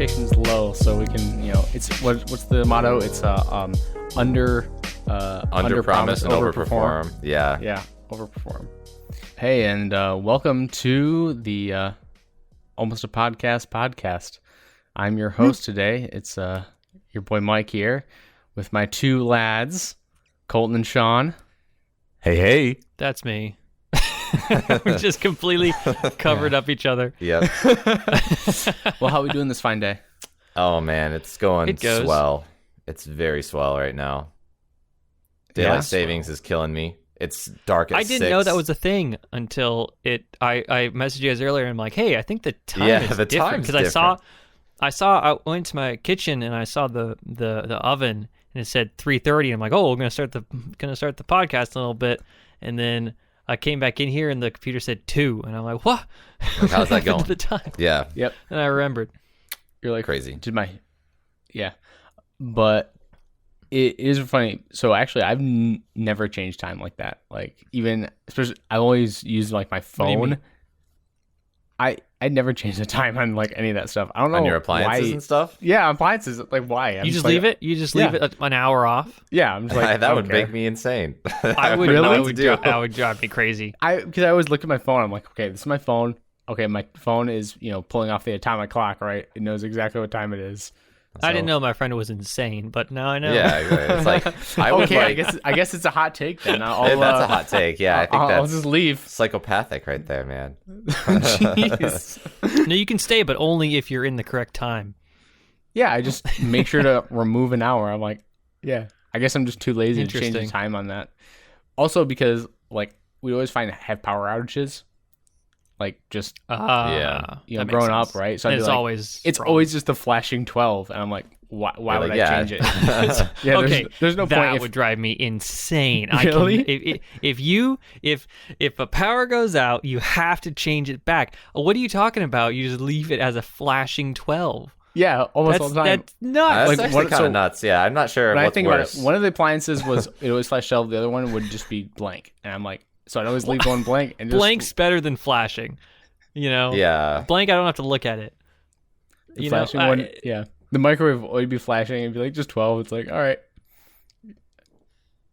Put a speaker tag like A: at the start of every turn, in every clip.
A: expectations low, so we can, it's what's the motto? It's under
B: promise and overperform.
A: Yeah, overperform. Hey, and welcome to the Almost a Podcast. I'm your host today. It's your boy Mike here with my two lads, Colton and Sean.
B: Hey.
C: That's me. We just completely covered up each other.
B: Yep.
A: Well, how are we doing this fine day?
B: Oh, man, it's swell. It's very swell right now. Daylight savings is killing me. It's dark at 6.
C: I didn't know that was a thing until I messaged you guys earlier, and I'm like, hey, I think the time is different. Because I went to my kitchen and I saw the oven and it said 3:30, and I'm like, oh, we're gonna start the podcast in a little bit, and then I came back in here and the computer said 2, and I'm like, what?
B: How's that going?
C: To the time.
B: Yeah.
A: Yep.
C: And I remembered.
A: You're like
B: crazy.
A: But it is funny. So actually, I've never changed time like that. Like even especially, I always use like my phone. I never change the time on like any of that stuff. I don't know
B: on your appliances
A: why.
B: And stuff.
A: Yeah, appliances. Like why?
C: You just leave it. You just leave it an hour off.
A: Yeah, I'm just like
B: that would make me insane.
C: I would.
A: Really?
C: That would drive me crazy.
A: Because I always look at my phone. I'm like, okay, this is my phone. Okay, my phone is pulling off the atomic clock. Right, it knows exactly what time it is.
C: I didn't know my friend was insane, but now I know.
B: Yeah, it's like
A: I guess it's a hot take then.
B: That's a hot take. Yeah, I think
A: I'll just leave.
B: Psychopathic right there, man.
A: Jeez.
C: No, you can stay, but only if you're in the correct time.
A: Yeah, I just make sure to remove an hour. I'm like, yeah. I guess I'm just too lazy to change the time on that. Also, because like we always have power outages. Like just growing up, right? So
C: it's always
A: just the flashing 12, and I'm like, why would I change it?
C: Okay,
A: there's no point.
C: That would drive me insane.
A: Really?
C: If a power goes out, you have to change it back. What are you talking about? You just leave it as a flashing 12.
A: Yeah, almost all the time.
C: That's nuts.
B: That's actually kind of nuts. Yeah, I'm not sure.
A: When
B: what's
A: I think
B: worse.
A: about it, one of the appliances was it always flash 12. The other one would just be blank, and I'm like. So I'd always leave one blank. And
C: Blank's better than flashing,
B: Yeah.
C: Blank, I don't have to look at it.
A: The flashing one, yeah. The microwave would be flashing and be like, just 12. It's like, all right.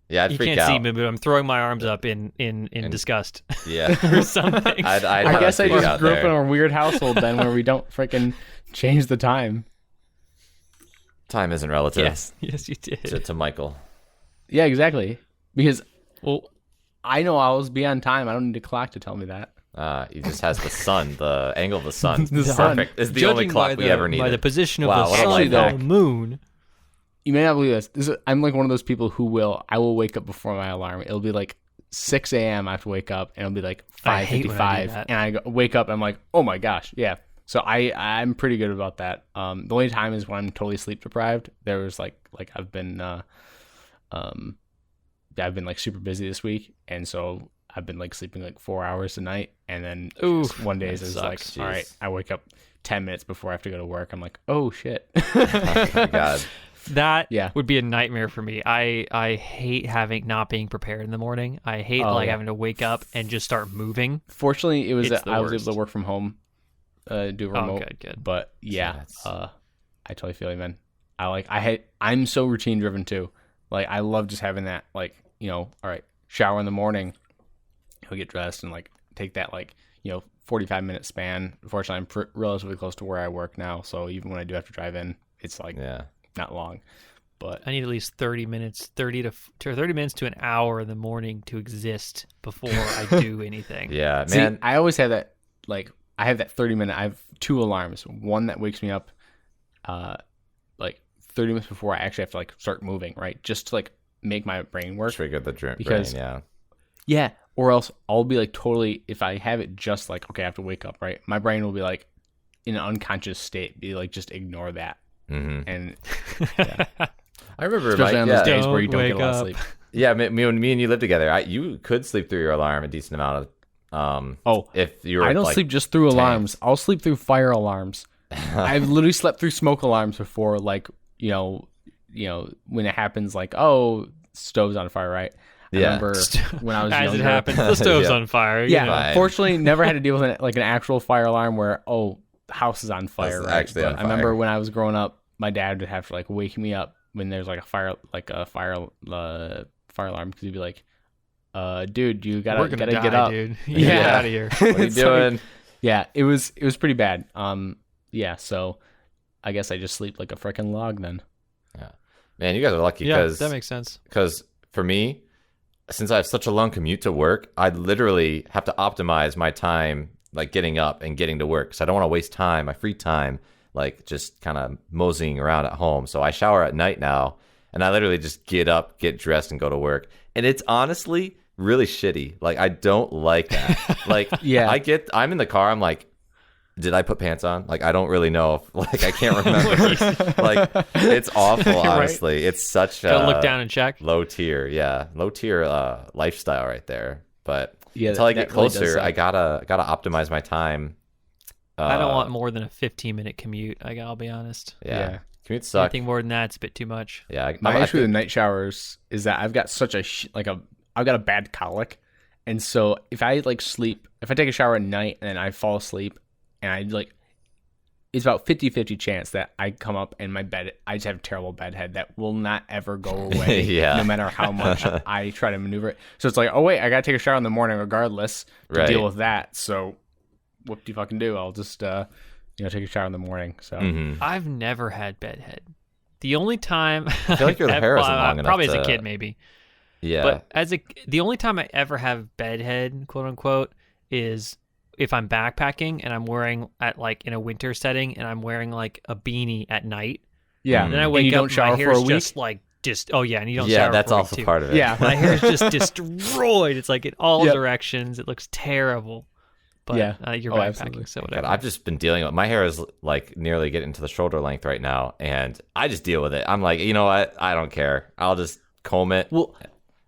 B: Yeah, I'd freak out.
C: You can't see me, but I'm throwing my arms up in disgust.
B: Yeah.
C: Or something.
A: I guess I just grew up in a weird household then where we don't freaking change the time.
B: Time isn't relative.
C: Yes, you did.
B: To Michael.
A: Yeah, exactly. Because, I know I'll always be on time. I don't need a clock to tell me that.
B: He just has the sun, the angle of the sun.
A: The sun.
B: Perfect. It's the only clock we ever needed.
C: By the position of the sun on the moon.
A: You may not believe this. I'm like one of those people I will wake up before my alarm. It'll be like 6 a.m. I have to wake up, and it'll be like 5:55. And I wake up, and I'm like, oh my gosh, yeah. So I'm pretty good about that. The only time is when I'm totally sleep deprived. There was like I've been like super busy this week, and so I've been like sleeping like 4 hours a night, and then one day is like,
B: Jeez.
A: all right, I wake up 10 minutes before I have to go to work. I'm like, oh shit.
B: Oh my God.
C: That would be a nightmare for me. I hate not being prepared in the morning. I hate having to wake up and just start moving.
A: Fortunately, I was able to work from home, do remote.
C: Oh, good.
A: But yeah, I totally feel you, man. I'm so routine driven too. Like I love just having that, like, all right, shower in the morning, he'll get dressed and like take that 45-minute span. Unfortunately, I'm relatively close to where I work now, so even when I do have to drive in, it's like not long. But
C: I need at least 30 minutes to an hour in the morning to exist before I do anything.
B: Yeah, man.
A: See, I always have that. Like I have that 30-minute. I have 2 alarms. One that wakes me up, 30 minutes before I actually have to like start moving, right? Just to like make my brain work.
B: Trigger the brain,
A: yeah. Or else I'll be like totally, if I have it just like, okay, I have to wake up, right? My brain will be like in an unconscious state, be like, just ignore that.
B: Mm-hmm.
A: And
B: I remember
A: especially on those days where you don't get a lot of sleep.
B: Yeah, me and you live together. You could sleep through your alarm a decent amount of if you're
A: I don't sleep just through alarms. I'll sleep through fire alarms. I've literally slept through smoke alarms before, like, when it happens, like, stove's on fire, right? I remember when I was younger.
C: As it happens, the stove's on fire.
A: Yeah, fortunately, never had to deal with an actual fire alarm where, the house is on fire.
B: It's
A: right?
B: actually on
A: I remember
B: fire.
A: when I was growing up, my dad would have to like wake me up when there's like a fire alarm, because he'd be like, dude, you gotta
C: die,
A: get up,
C: dude.
A: Get
C: out of here.
B: What are you doing?
A: Yeah, it was pretty bad. Yeah, so I guess I just sleep like a freaking log then.
B: Yeah, man, you guys are lucky
C: Yeah,
B: because
C: that makes sense.
B: Because for me, since I have such a long commute to work, I literally have to optimize my time, like getting up and getting to work. Because I don't want to waste time, my free time, like just kind of moseying around at home. So I shower at night now, and I literally just get up, get dressed, and go to work. And it's honestly really shitty. Like, I don't like that. Like,
A: yeah,
B: I'm in the car, I'm like, did I put pants on? Like, I don't really know if, like, I can't remember. Like, it's awful, honestly. Right? It's such
C: a look down and check.
B: Low tier lifestyle right there. But
A: yeah,
B: until I get closer, I gotta optimize my time.
C: I don't want more than a 15-minute commute. I'll be honest.
B: Yeah. Commute sucks.
C: Anything more than that, it's a bit too much.
B: Yeah,
A: my issue with the night showers is that I've got such I've got a bad colic, and so if I take a shower at night and then I fall asleep, and it's about 50-50 chance that I come up and I just have a terrible bed head that will not ever go away.
B: Yeah.
A: No matter how much I try to maneuver it. So it's like, oh wait, I gotta take a shower in the morning regardless to deal with that. So what do you fucking do? I'll just take a shower in the morning. So
C: I've never had bedhead. The only time
B: I feel like your hair isn't long enough.
C: Probably as a kid, maybe.
B: Yeah.
C: But the only time I ever have bedhead, quote unquote, is if I'm backpacking and I'm wearing in a winter setting and I'm wearing like a beanie at night.
A: Yeah.
C: And then I wake up and my hair is just and you don't shower.
B: Yeah, that's
C: for a
B: also
C: week too.
B: part of it.
A: Yeah.
C: My hair is just destroyed. It's like in all directions. It looks terrible. But you're backpacking,
A: absolutely.
C: so whatever.
B: God, I've just been dealing with my hair is like nearly getting to the shoulder length right now, and I just deal with it. I'm like, you know what? I don't care. I'll just comb it.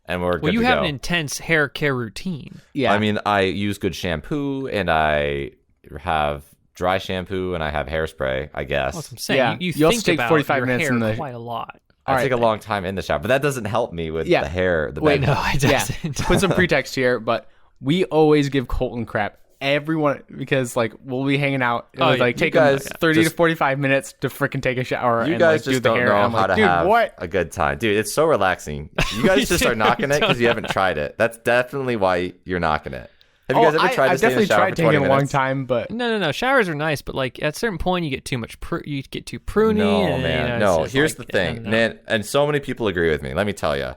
B: And we're good to go.
C: You have an intense hair care routine.
A: Yeah.
B: I mean, I use good shampoo, and I have dry shampoo, and I have hairspray, I guess.
C: That's what I'm saying.
A: Yeah.
C: You
A: also
C: think
A: take
C: about
A: 45
C: your
A: minutes
C: hair quite a lot.
B: I take a long time in the shower, but that doesn't help me with the hair.
C: Wait, no, it doesn't.
A: Put some pretext here, but we always give Colton crap. Everyone, because we'll be hanging out. It would take us 30 to 45 minutes to freaking take a shower.
B: You guys just
A: do the
B: don't
A: hair.
B: know
A: I'm
B: how to
A: dude,
B: have
A: what?
B: a good time. Dude, it's so relaxing. You guys just are knocking it because you haven't tried it. That's definitely why you're knocking it. Have you guys ever tried to stay in the shower for 20 minutes? I've definitely tried taking a long
A: time, but...
C: No. Showers are nice, but at a certain point, you get too much... you get too pruny.
B: No, man. No, here's the thing. Man, and so many people agree with me. Let me tell you.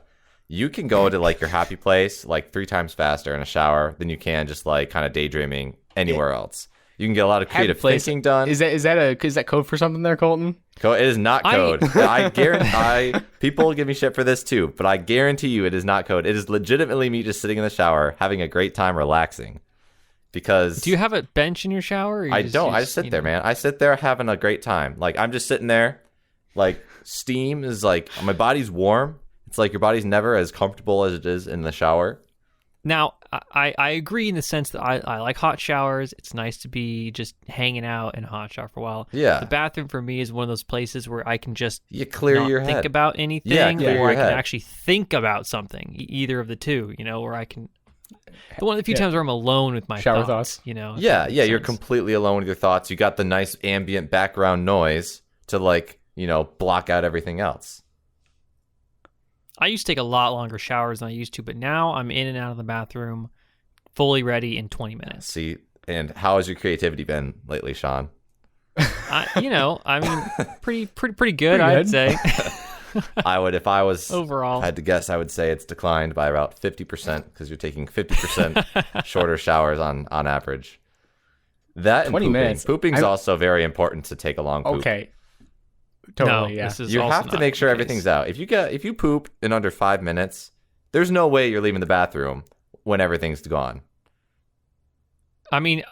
B: You can go to your happy place 3 times faster in a shower than you can just kind of daydreaming anywhere else. You can get a lot of creative thinking done.
A: Is that code for something there, Colton?
B: It is not code. I guarantee. People give me shit for this too, but I guarantee you, it is not code. It is legitimately me just sitting in the shower, having a great time, relaxing. Because
C: do you have a bench in your shower?
B: I don't. I just sit there, man. I sit there having a great time. I'm just sitting there. Steam is my body's warm. It's your body's never as comfortable as it is in the shower.
C: Now, I agree in the sense that I like hot showers. It's nice to be just hanging out in a hot shower for a while.
B: Yeah.
C: The bathroom for me is one of those places where I can just
B: clear your
C: think
B: head.
C: about anything, or I can actually think about something, either of the two, where I can... One of the few times where I'm alone with my
A: shower
C: thoughts.
B: Yeah, you're completely alone with your thoughts. You got the nice ambient background noise to block out everything else.
C: I used to take a lot longer showers than I used to, but now I'm in and out of the bathroom, fully ready in 20 minutes.
B: See, and how has your creativity been lately, Sean?
C: Pretty good, I'd say.
B: I would, if I was
C: overall,
B: had to guess, I would say it's declined by about 50% because you're taking 50% shorter showers on average. That 20 and minutes. Pooping's also very important to take a long poop.
A: Okay. Totally,
C: no,
B: you have to make sure everything's out. If you poop in under 5 minutes, there's no way you're leaving the bathroom when everything's gone.
C: I mean,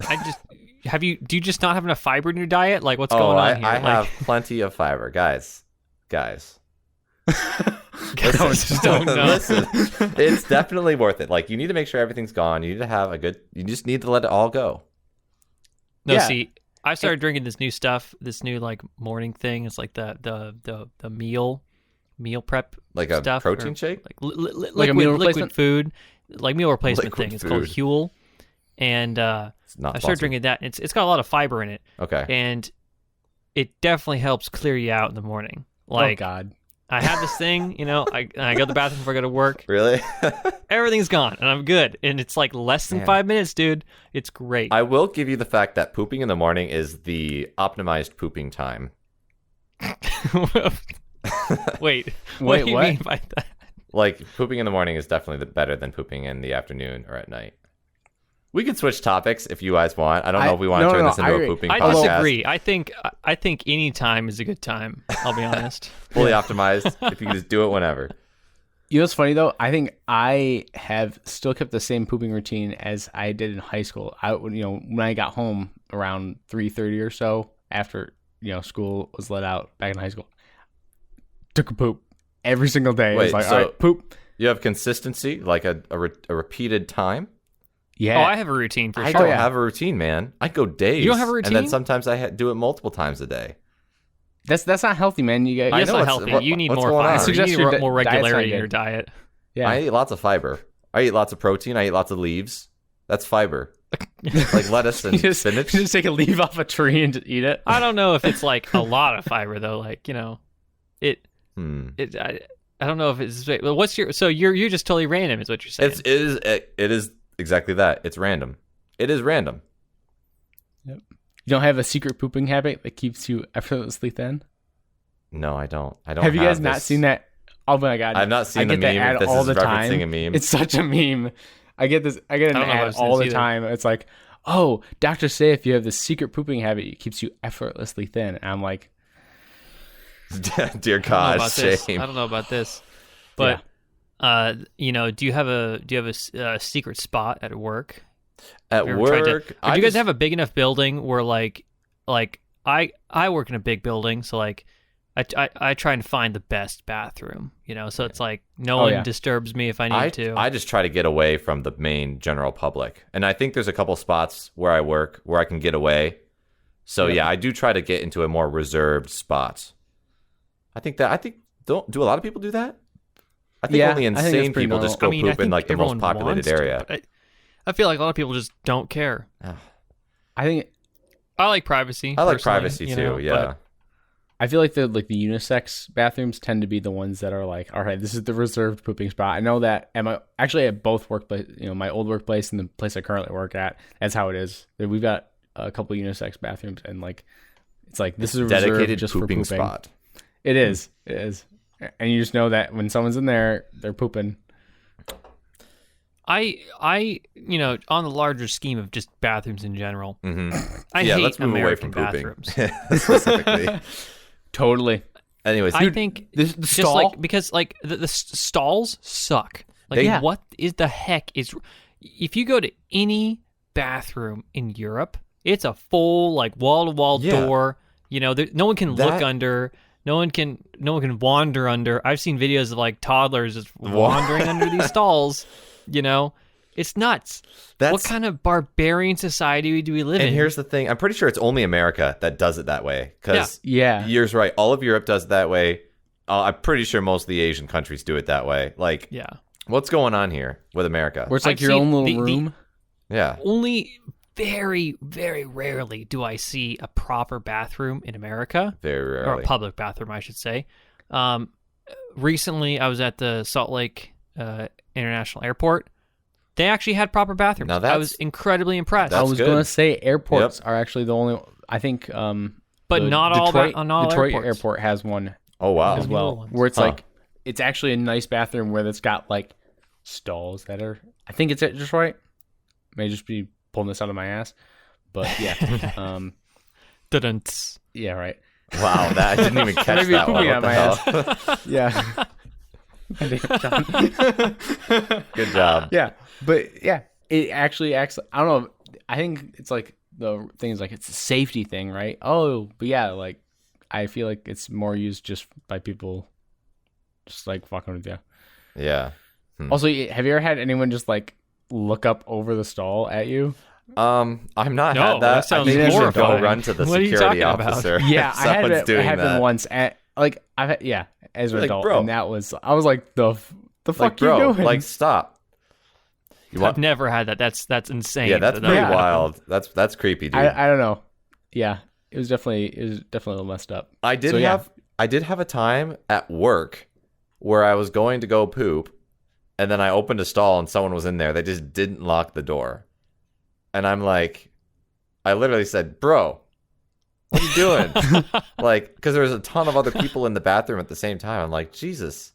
C: do you just not have enough fiber in your diet? What's going on here?
B: I have plenty of fiber, guys.
C: Listen, don't know.
B: Listen, it's definitely worth it. You need to make sure everything's gone. You need to have you just need to let it all go.
C: No, see, I started drinking this new stuff, this new morning thing. It's the meal prep
B: a protein shake,
C: liquid food, meal replacement thing. It's called Huel, and I started drinking that. It's got a lot of fiber in it.
B: Okay.
C: And it definitely helps clear you out in the morning. Like,
A: oh God.
C: I have this thing, I go to the bathroom before I go to work.
B: Really?
C: Everything's gone, and I'm good. And it's like less than 5 minutes, dude. It's great.
B: I will give you the fact that pooping in the morning is the optimized pooping time.
C: Wait, what do you mean by that?
B: Like, pooping in the morning is definitely better than pooping in the afternoon or at night. We can switch topics if you guys want. I don't know if we want to turn this into a pooping podcast.
C: I disagree. I think any time is a good time. I'll be honest.
B: Fully optimized. If you can just do it whenever.
A: You know what's funny though? I think I have still kept the same pooping routine as I did in high school. When I got home around 3:30 or so after school was let out back in high school, took a poop every single day.
B: Wait,
A: it was like,
B: so
A: all right, poop.
B: You have consistency, like a repeated time?
A: Yeah.
C: Oh, I have a routine for sure.
B: I don't have a routine, man. I go days.
C: You don't have a routine?
B: And then sometimes I do it multiple times a day.
A: That's not healthy, man. You guys.
C: That's not healthy. You need more fiber. You need more regularity in your diet.
A: Yeah.
B: I eat lots of fiber. I eat lots of protein. I eat lots of leaves. That's fiber. Like lettuce and spinach.
A: You just take a leaf off a tree and just eat it.
C: I don't know if it's like a lot of fiber though. Like I don't know if it's. What's your? So you're just totally random, is what you're saying?
B: It is exactly that. It's random. It is random.
A: Yep. You don't have a secret pooping habit that keeps you effortlessly thin?
B: No, I don't.
A: Have you guys not seen that? Oh my God!
B: I've not seen the meme.
A: Ad
B: this
A: all
B: is
A: the
B: referencing
A: time.
B: a meme.
A: It's such a meme. I get an ad all the time. It's like, oh, doctors say if you have this secret pooping habit, it keeps you effortlessly thin. And I'm like,
B: dear God, shame.
C: I don't know about this, but do you have a secret spot at work?
B: At work,
C: do you guys have a big enough building where like I work in a big building, so like I try and find the best bathroom, so it's like no one disturbs me if I need to.
B: I just try to get away from the main general public, and I think there's a couple spots where I work where I can get away. So I do try to get into a more reserved spot. Do a lot of people do that? I think only insane people just go poop in like the most populated area.
C: I feel like a lot of people just don't care. I like privacy.
B: I like privacy too. Yeah.
A: I feel like the unisex bathrooms tend to be the ones that are like, all right, this is the reserved pooping spot. I know that at both workplace, my old workplace and the place I currently work at, that's how it is. We've got a couple unisex bathrooms, and like it's like this is a
B: dedicated
A: just
B: pooping
A: for pooping
B: spot.
A: It is, and you just know that when someone's in there, they're pooping.
C: I on the larger scheme of just bathrooms in general, I hate
B: let's move
C: American
B: away from
C: bathrooms.
B: Specifically.
A: Totally.
B: Anyways,
C: I think
A: the
C: just
A: stall?
C: like because like the stalls suck. Like what is the heck is? If you go to any bathroom in Europe, it's a full like wall to wall door. No one can look under. No one can wander under. I've seen videos of like toddlers just wandering under these stalls. It's nuts. What kind of barbarian society do we live in?
B: And here's the thing. I'm pretty sure it's only America that does it that way. Because you're right. All of Europe does it that way. I'm pretty sure most of the Asian countries do it that way. Like, what's going on here with America?
A: Where it's like your own little room?
C: Only very, very rarely do I see a proper bathroom in America.
B: Very rarely.
C: Or a public bathroom, I should say. Recently, I was at the Salt Lake International Airport. They actually had proper bathrooms. I was incredibly impressed.
A: I was going to say airports are actually the only. I think,
C: but not
A: Detroit,
C: all. Not
A: Detroit
C: all
A: Airport has one.
B: Oh wow!
A: As well, where it's like it's actually a nice bathroom where it's got like stalls that are. I think it's at Detroit. May just be pulling this out of my ass, but yeah. Yeah, right.
B: Wow, I didn't even catch that one. What the hell?
A: Yeah.
B: Good job.
A: Yeah, but yeah, it actually acts. I don't know. I think it's like the thing is like it's a safety thing, right? Oh, but yeah, like I feel like it's more used just by people, just like fucking with you.
B: Yeah.
A: Also, have you ever had anyone just like look up over the stall at you?
B: I'm not had that.
C: That sounds
B: horrifying. Go run to the security officer.
A: Yeah, I had it happen once. Like as an adult,
B: bro.
A: And I was like, the fuck
B: bro,
A: you doing?
B: Like, stop.
C: I've never had that. That's insane.
B: Yeah, that's pretty wild. That's creepy, dude.
A: I don't know. Yeah, it was definitely a little messed up.
B: I did have a time at work where I was going to go poop, and then I opened a stall and someone was in there. They just didn't lock the door, and I'm like, I literally said, "Bro, what are you doing?" Like, because there was a ton of other people in the bathroom at the same time. I'm like, Jesus,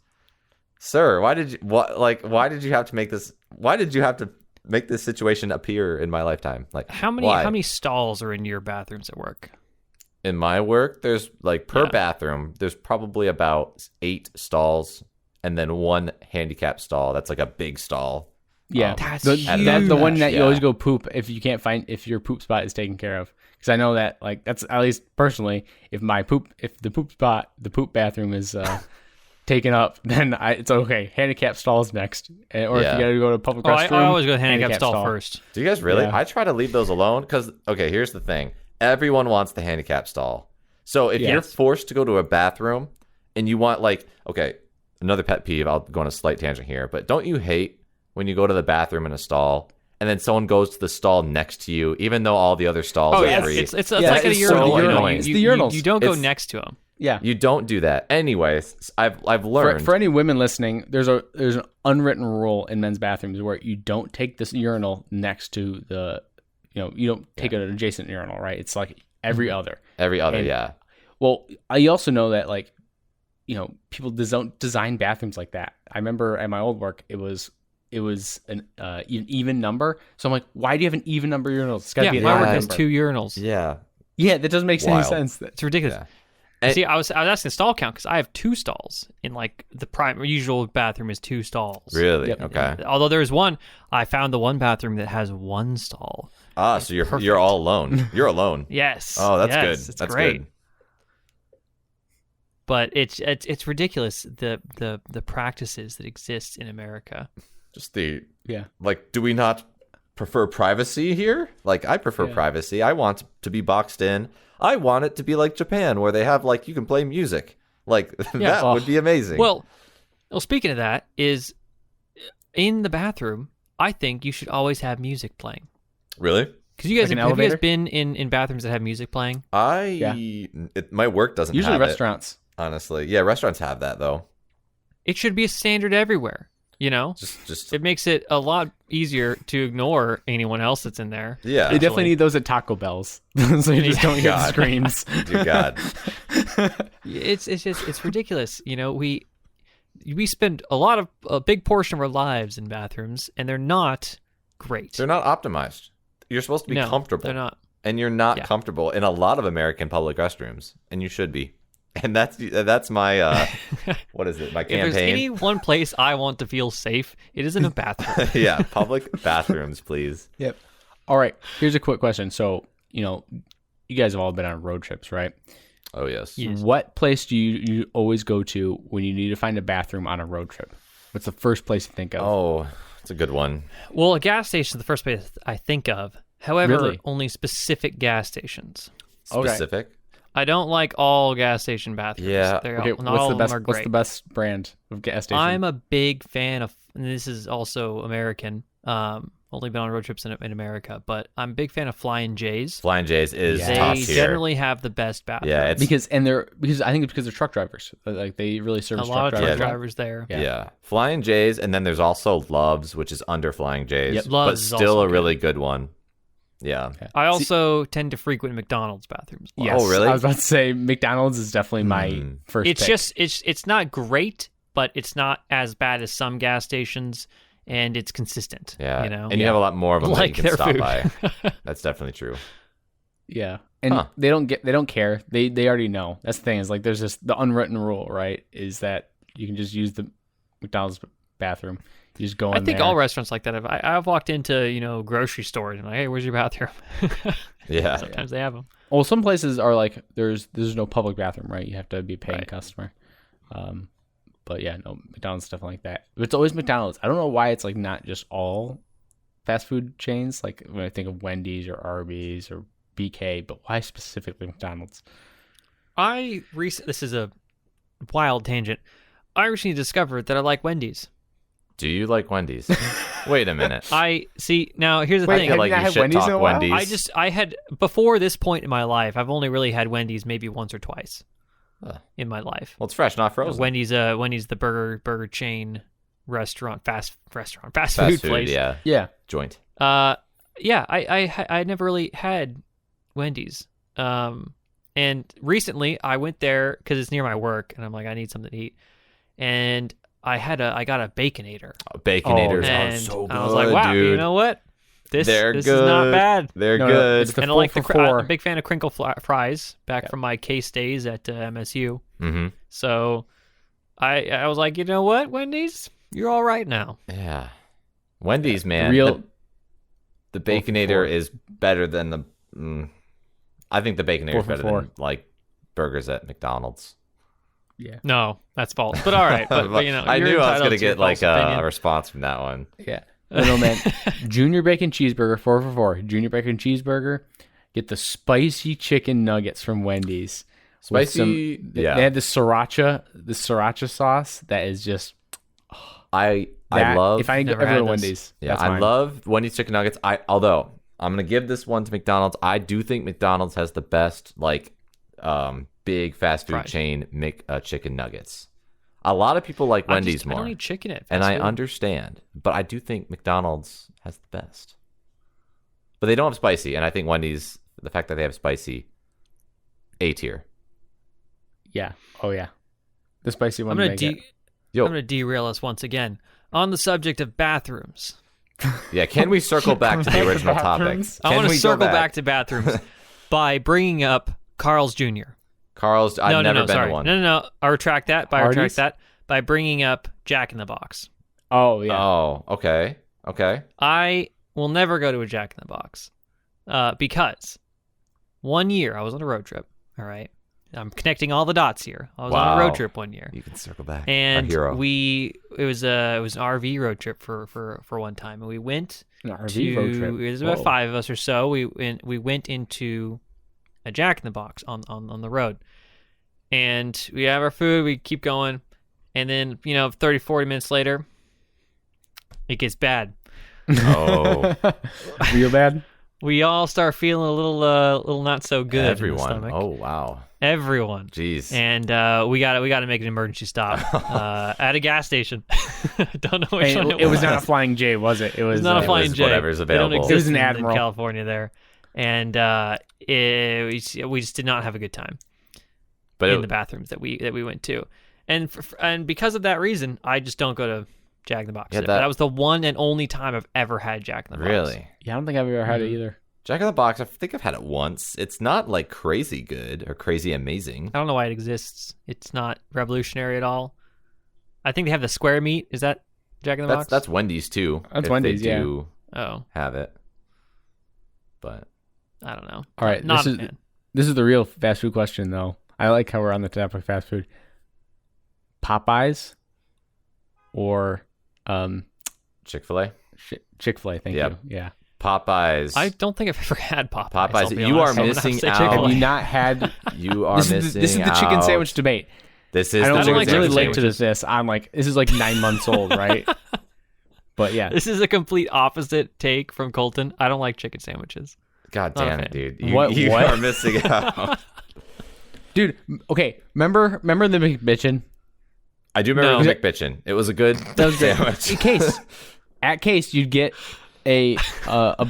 B: sir, why did you have to make this? Why did you have to make this situation appear in my lifetime? Like,
C: how many stalls are in your bathrooms at work?
B: In my work, there's like per bathroom, there's probably about 8 stalls, and then 1 handicap stall. That's like a big stall.
A: Yeah,
C: that's
A: the one that you always go poop if your poop spot is taken care of. Because I know that, like, that's at least personally, if the poop bathroom is taken up, then it's okay. Handicap stalls next, or if you gotta go to a public restroom,
C: I always go to handicap stall first.
B: Do you guys really? Yeah. I try to leave those alone because here's the thing: everyone wants the handicap stall. So if you're forced to go to a bathroom and you want, like, another pet peeve. I'll go on a slight tangent here, but don't you hate when you go to the bathroom in a stall and then someone goes to the stall next to you, even though all the other stalls are free?
C: It's like a urinal.
B: So annoying.
C: It's the urinals. You don't go next to them.
A: Yeah,
B: you don't do that. Anyways, I've learned
A: for any women listening, there's an unwritten rule in men's bathrooms where you don't take this urinal next to the, you don't take an adjacent urinal, right? It's like every other.
B: Yeah.
A: Well, I also know that, like, people don't design bathrooms like that. I remember at my old work, it was an even number. So I'm like, why do you have an even number of urinals? It's got to be an
C: my
A: odd
C: work has
A: number.
C: 2 urinals.
A: Yeah, that doesn't make any sense.
C: It's ridiculous.
B: Yeah.
C: See, I was asking stall count because I have 2 stalls in, like, the usual bathroom is 2 stalls.
B: Really?
A: Yep.
B: Okay.
C: Although there's one, I found the one bathroom that has 1 stall.
B: Ah, so you're all alone. You're alone.
C: Yes.
B: Oh, that's good.
C: It's
B: that's
C: great.
B: good.
C: But it's ridiculous the practices that exist in America.
B: Just like, do we not prefer privacy here? Like, I prefer privacy. I want to be boxed in. I want it to be like Japan, where they have, like, you can play music. Like, that would be amazing.
C: Well, speaking of that, is in the bathroom, I think you should always have music playing.
B: Really?
C: Because you guys have you guys been in bathrooms that have music playing?
B: My work doesn't
A: usually
B: have
A: restaurants.
B: It, honestly. Yeah, restaurants have that, though.
C: It should be a standard everywhere.
B: Just
C: it makes it a lot easier to ignore anyone else that's in there.
B: Yeah,
A: they definitely need those at Taco Bells, so you just don't hear the screams.
B: Dear God,
C: it's ridiculous. We spend a big portion of our lives in bathrooms, and they're not great.
B: They're not optimized. You're supposed to be comfortable.
C: They're not,
B: and you're not comfortable in a lot of American public restrooms, and you should be. And that's my what is it? My campaign.
C: If there's any one place I want to feel safe, it is in a bathroom.
B: Yeah, public bathrooms, please.
A: Yep. All right. Here's a quick question. So, you guys have all been on road trips, right?
B: Oh yes.
A: What place do you always go to when you need to find a bathroom on a road trip? What's the first place you think of?
B: Oh, it's a good one.
C: Well, a gas station is the first place I think of. However, only specific gas stations.
B: Specific.
A: Okay.
C: I don't like all gas station bathrooms.
B: Yeah.
C: Not all of them are great.
A: What's the best brand of gas station?
C: I'm a big fan of, and this is also American. Only been on road trips in America, but I'm a big fan of Flying J's.
B: Flying J's is top tier.
C: They generally have the best bathrooms.
B: Yeah,
A: because I think it's because they're truck drivers. Like, they really service
C: a lot of
A: truck
C: drivers there.
B: Yeah. Flying J's, and then there's also Love's, which is under Flying J's,
C: yep,
B: but still a really good one. Yeah.
A: Okay.
C: I also tend to frequent McDonald's bathrooms.
A: Yes,
B: oh, really?
A: I was about to say McDonald's is definitely my first pick.
C: It's not great, but it's not as bad as some gas stations, and it's consistent.
B: Yeah. And you have a lot more of them that you can stop by. That's definitely true.
A: Yeah. And they don't care. They already know. That's the thing, is, like, there's just the unwritten rule, right? Is that you can just use the McDonald's bathroom. You just go in there.
C: I think all restaurants like that. I've walked into grocery stores and like, hey, where's your bathroom?
B: Yeah.
C: Sometimes they have them.
A: Well, some places are like there's no public bathroom, right? You have to be a paying customer. But yeah, no, McDonald's stuff like that. But it's always McDonald's. I don't know why it's like not just all fast food chains. Like when I think of Wendy's or Arby's or BK, but why specifically McDonald's?
C: This is a wild tangent. I recently discovered that I like Wendy's.
B: Do you like Wendy's? Wait a minute.
C: I see. Now here's the thing.
A: Have
B: like
A: you not
B: you
A: had
B: shit
A: Wendy's
B: talk
A: in a while?
B: Wendy's.
C: I had before this point in my life. I've only really had Wendy's maybe once or twice in my life.
B: Well, it's fresh, not frozen.
C: Wendy's the burger chain fast food place.
B: Yeah. Joint.
C: Yeah. I never really had Wendy's. And recently I went there because it's near my work, and I'm like, I need something to eat, and I got a Baconator.
B: Baconators
C: and
B: are so good,
C: I was like, wow,
B: dude.
C: you know what? This
B: They're
C: is
B: good.
C: not bad.
B: They're
A: No,
B: good.
A: it's the
C: And I like
A: 4
C: the
A: for $4.
C: I'm a big fan of crinkle fries back from my Case days at MSU.
B: Mm-hmm.
C: So I was like, you know what, Wendy's, you're all right now.
B: Yeah. Wendy's, man.
A: Real.
B: The Baconator is better than the... I think the Baconator is
A: 4 for
B: better
A: $4.
B: than, like, burgers at McDonald's.
C: Yeah. No, that's false. But all right. But you know,
B: I
C: you're
B: knew I was
C: entitled
B: going to
C: to your
B: get, like,
C: false
B: a
C: opinion.
B: response from that one.
A: Yeah. No, man. Junior bacon cheeseburger, 4 for $4. Junior bacon cheeseburger. Get the spicy chicken nuggets from Wendy's. With
B: Spicy...
A: They had the sriracha sauce that is just...
B: I love...
A: If I
C: Never
A: ever
C: had
A: go to
C: this.
A: Wendy's.
B: Yeah,
A: that's
B: I
A: mine.
B: love Wendy's chicken nuggets. Although I'm gonna give this one to McDonald's. I do think McDonald's has the best big fast food
C: Fries.
B: chain chicken nuggets. A lot of people like Wendy's
C: I
B: more,
C: don't eat chicken at fast
B: and I
C: food.
B: understand, but I do think McDonald's has the best. But they don't have spicy, and I think Wendy's, the fact that they have spicy, A tier.
A: Yeah. Oh, yeah. The spicy one.
C: I'm
A: make
C: gonna
A: it.
B: Yo,
C: derail us once again on the subject of bathrooms.
B: yeah. Can we circle back to the original topic?
A: bathrooms?
C: I
B: Can
C: want to
B: we go
C: circle back to bathrooms by bringing up Carl's Jr.
B: Carl's. I've never been
C: sorry.
B: to one.
C: No. I retract that.
A: Hardee's?
C: By bringing up Jack in the Box.
A: Oh, yeah.
B: Oh, okay.
C: I will never go to a Jack in the Box because one year I was on a road trip. All right, I'm connecting all the dots here. I was on a
B: Wow.
C: road trip one year,
B: You can circle back.
C: and
B: Our hero.
C: it was an RV road trip for one time, and we went
A: An RV road trip.
C: It was about
A: Whoa.
C: 5 of us or so. We went into a Jack in the Box on the road, and we have our food. We keep going, and then 30, 40 minutes later, it gets bad.
B: Oh,
A: Real bad?
C: We all start feeling a little not so good. in the
B: everyone.
C: stomach.
B: Oh, wow.
C: Everyone.
B: Jeez.
C: And we got to make an emergency stop at a gas station. Don't know which
A: Hey,
C: one
A: it was not a Flying J, was it? It was
C: not a Flying J.
B: whatever's
C: They don't
B: available.
C: exist
A: It was an
C: in
A: Admiral.
C: California there, and we just did not have a good time
B: But
C: in the bathrooms that we went to, and because of that reason, I just don't go to Jack in the Box.
B: Yeah,
C: that was the one and only time I've ever had Jack in the Box.
B: really,
A: Yeah, I don't think I've ever had it either.
B: Jack in the Box. I think I've had it once. It's not like crazy good or crazy amazing.
C: I don't know why it exists. It's not revolutionary at all. I think they have the square meat. Is that Jack in the Box?
B: That's Wendy's too.
A: That's
B: if
A: Wendy's,
B: they
A: yeah.
B: do
C: Oh,
B: have it. But
C: I don't know.
A: All right,
C: Not
A: this
C: a fan.
A: is the real fast food question, though. I like how we're on the topic of fast food. Popeyes or
B: Chick-fil-A,
A: Chick-fil-A, thank
B: Yep.
A: you. Yeah.
B: Popeyes.
C: I don't think I've ever had Popeyes.
B: Popeyes,
C: I'll be
B: you are
C: honest. I'm gonna have to
B: missing
C: say
B: out.
C: Chick-fil-A.
A: Have you not had...
B: You are
A: this
B: missing.
A: is the chicken
B: out.
A: sandwich debate.
B: This is
A: I
B: the
A: don't
C: I don't
B: chicken
C: like
A: really
C: chicken
A: late to
C: sandwiches.
A: this. I'm like, this is like 9 months old, right? But yeah.
C: This is a complete opposite take from Colton. I don't like chicken sandwiches.
B: God
C: Not a
B: damn
C: fan.
B: it, dude! You,
A: What-
B: you
A: what?
B: are missing out.
A: Dude, okay. Remember the McBitchin?
B: I do remember
C: No.
B: the McBitchin. It was a good
A: That was great.
B: sandwich.
A: At Case, you'd get a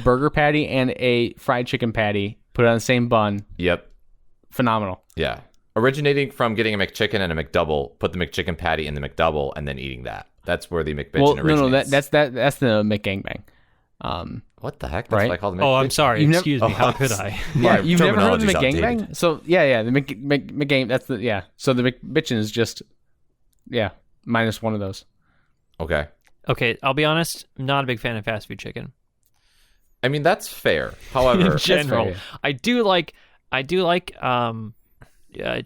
A: burger patty and a fried chicken patty, put it on the same bun.
B: Yep.
A: Phenomenal.
B: Yeah. Originating from getting a McChicken and a McDouble, put the McChicken patty in the McDouble, and then eating that. That's where the McBitchin
A: Well,
B: originates.
A: that's the McGangbang.
B: What the heck? That's
A: Right.
B: what I call the
C: Oh, I'm
B: McBitchin.
C: sorry.
A: You've never-
C: Excuse me. How could I?
A: Yeah,
B: My
A: you've never heard of the
B: terminology's
A: McGangbang?
B: outdated.
A: So yeah, the McGang. That's the So the McBitchin is just minus one of those.
B: Okay.
C: Okay, I'll be honest. I'm not a big fan of fast food chicken.
B: I mean, that's fair. However,
C: In general,
A: fair,
C: I do like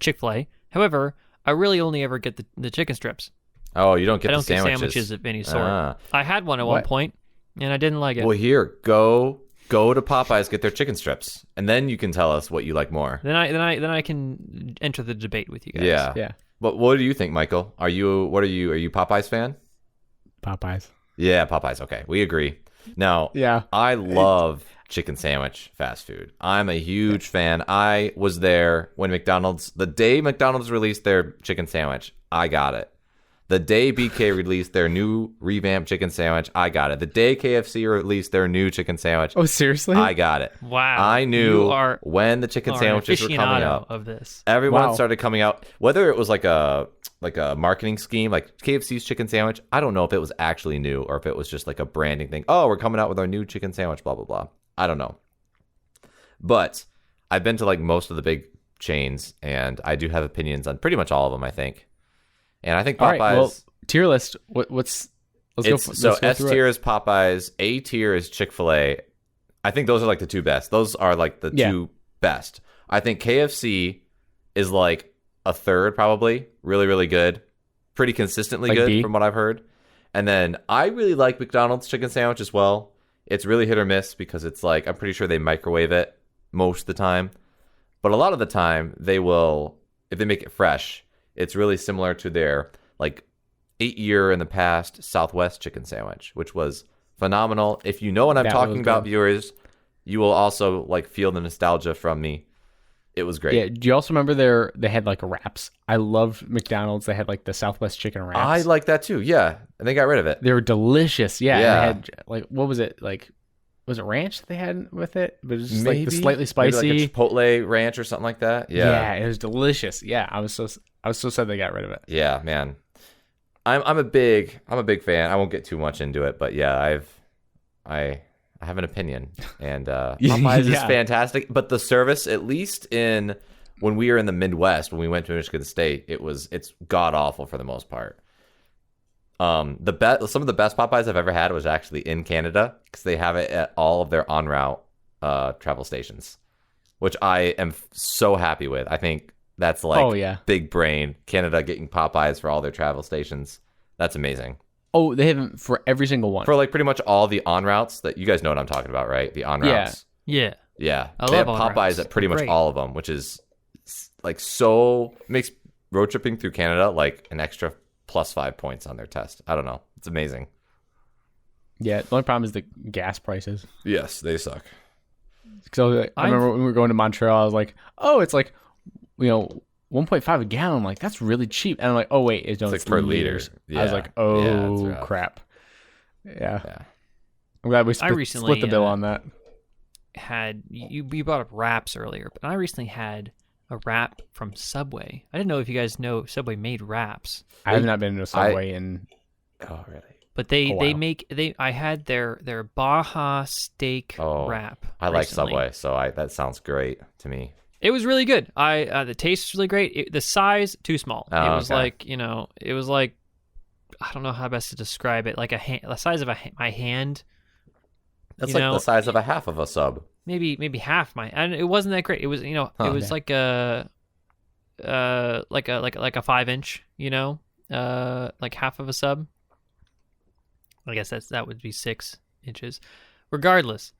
C: Chick-fil-A. However, I really only ever get the chicken strips.
B: oh, you don't get
C: I
B: the
C: don't get
B: sandwiches.
C: sandwiches of any sort.
B: Ah.
C: I had one at one
A: What?
C: point, and I didn't like it.
B: Well, here, go to Popeyes, get their chicken strips, and then you can tell us what you like more.
C: Then I can enter the debate with you guys.
B: Yeah.
A: Yeah.
B: What do you think, Michael? Are you Popeyes fan?
A: Popeyes.
B: Yeah, Popeyes. Okay, we agree. Now,
A: Yeah.
B: I love chicken sandwich fast food. I'm a huge fan. I was there when the day McDonald's released their chicken sandwich, I got it. The day BK released their new revamped chicken sandwich, I got it. The day KFC released their new chicken sandwich,
A: Oh, seriously?
B: I got it.
C: Wow.
B: I knew
C: You are
B: when the chicken sandwiches were coming out.
C: of this.
B: Everyone started coming out, whether it was like a marketing scheme, like KFC's chicken sandwich. I don't know if it was actually new or if it was just like a branding thing. Oh, we're coming out with our new chicken sandwich, blah, blah, blah. I don't know. But I've been to like most of the big chains, and I do have opinions on pretty much all of them, I think. And I think Popeyes.
A: All right, well, tier list. Let's go.
B: So S tier is Popeyes. A tier is Chick-fil-A. I think those are like the two best. Those are like the two best. I think KFC is like a third, probably. Really, really good. Pretty consistently
A: like
B: good
A: B?
B: from what I've heard. And then I really like McDonald's chicken sandwich as well. It's really hit or miss because it's like, I'm pretty sure they microwave it most of the time. But a lot of the time, they will, if they make it fresh, it's really similar to their like 8-year in the past Southwest chicken sandwich, which was phenomenal. If you know what I'm talking about, viewers, you will also like feel the nostalgia from me. It was great.
A: Yeah. Do you also remember they had like wraps? I loved McDonald's. They had like the Southwest chicken wraps.
B: I like that too. Yeah. And they got rid of it.
A: They were delicious. Yeah.
B: Yeah.
A: And they had like, what was it? Like, was it ranch that they had with it? But it was just
B: Maybe.
A: like the slightly spicy.
B: Maybe like a Chipotle ranch or something like that. Yeah.
A: Yeah. It was delicious. Yeah. I was so sad they got rid of it.
B: Yeah, man. I'm a big fan. I won't get too much into it, but yeah, I have an opinion, and Popeyes is fantastic. But the service, at least when we were in the Midwest, when we went to Michigan State, it's god awful for the most part. Some of the best Popeyes I've ever had was actually in Canada because they have it at all of their en route travel stations, which I am so happy with. I think that's like big brain Canada getting Popeyes for all their travel stations. That's amazing.
A: Oh, they have them for every single one.
B: For like pretty much all the en routes that you guys know what I'm talking about, right? The en routes.
C: Yeah.
B: Yeah.
C: I
B: they
C: love
B: have
C: en
B: Popeyes
C: routes.
B: at pretty
C: They're
B: much
C: great.
B: all of them, which is like makes road tripping through Canada like an extra +5 points on their test. I don't know. It's amazing.
A: Yeah. The only problem is the gas prices.
B: Yes, they suck.
A: So I remember when we were going to Montreal, I was like, oh, it's like, 1.5 a gallon. I'm like, that's really cheap. And I'm like, oh, wait, it's
B: like per liter.
A: Yeah. I was like, oh, crap. Yeah. I'm glad we split the bill on that.
C: Had you brought up wraps earlier, but I recently had a wrap from Subway. I didn't know if you guys know Subway made wraps.
A: I have not been to a Subway in.
B: Oh, really?
C: But I had their Baja steak wrap.
B: I like Subway, so that sounds great to me.
C: It was really good. The taste was really great. The size too small. It was like it was like, I don't know how best to describe it. Like the size of my hand.
B: That's like the size of a half of a sub.
C: Maybe half my. And it wasn't that great. It was it was like a 5-inch. Like half of a sub. I guess that would be 6 inches. Regardless,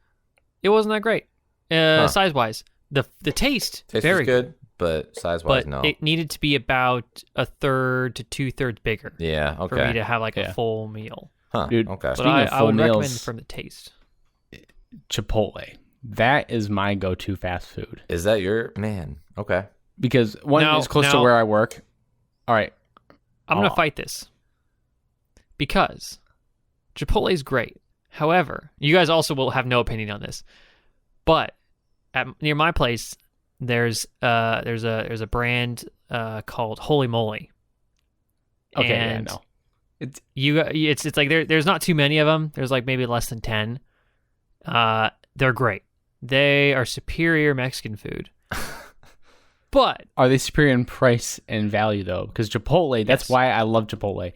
C: it wasn't that great. Size wise. The taste very
B: good, but size-wise, no.
C: It needed to be about 1/3 to 2/3 bigger.
B: Yeah, okay.
C: For me to have like a full meal.
B: Huh,
A: dude.
B: Okay.
C: But I would recommend from the taste.
A: Chipotle. That is my go-to fast food.
B: Is that your man? Okay.
A: Because one is close to where I work. All right.
C: I'm going to fight this. Because Chipotle is great. However, you guys also will have no opinion on this. But near my place, there's a brand called Holy Moly.
A: Okay,
C: and
A: no.
C: It's like there's not too many of them. There's like maybe less than 10. They're great. They are superior Mexican food. But
A: are they superior in price and value though? Because Chipotle, that's why I love Chipotle.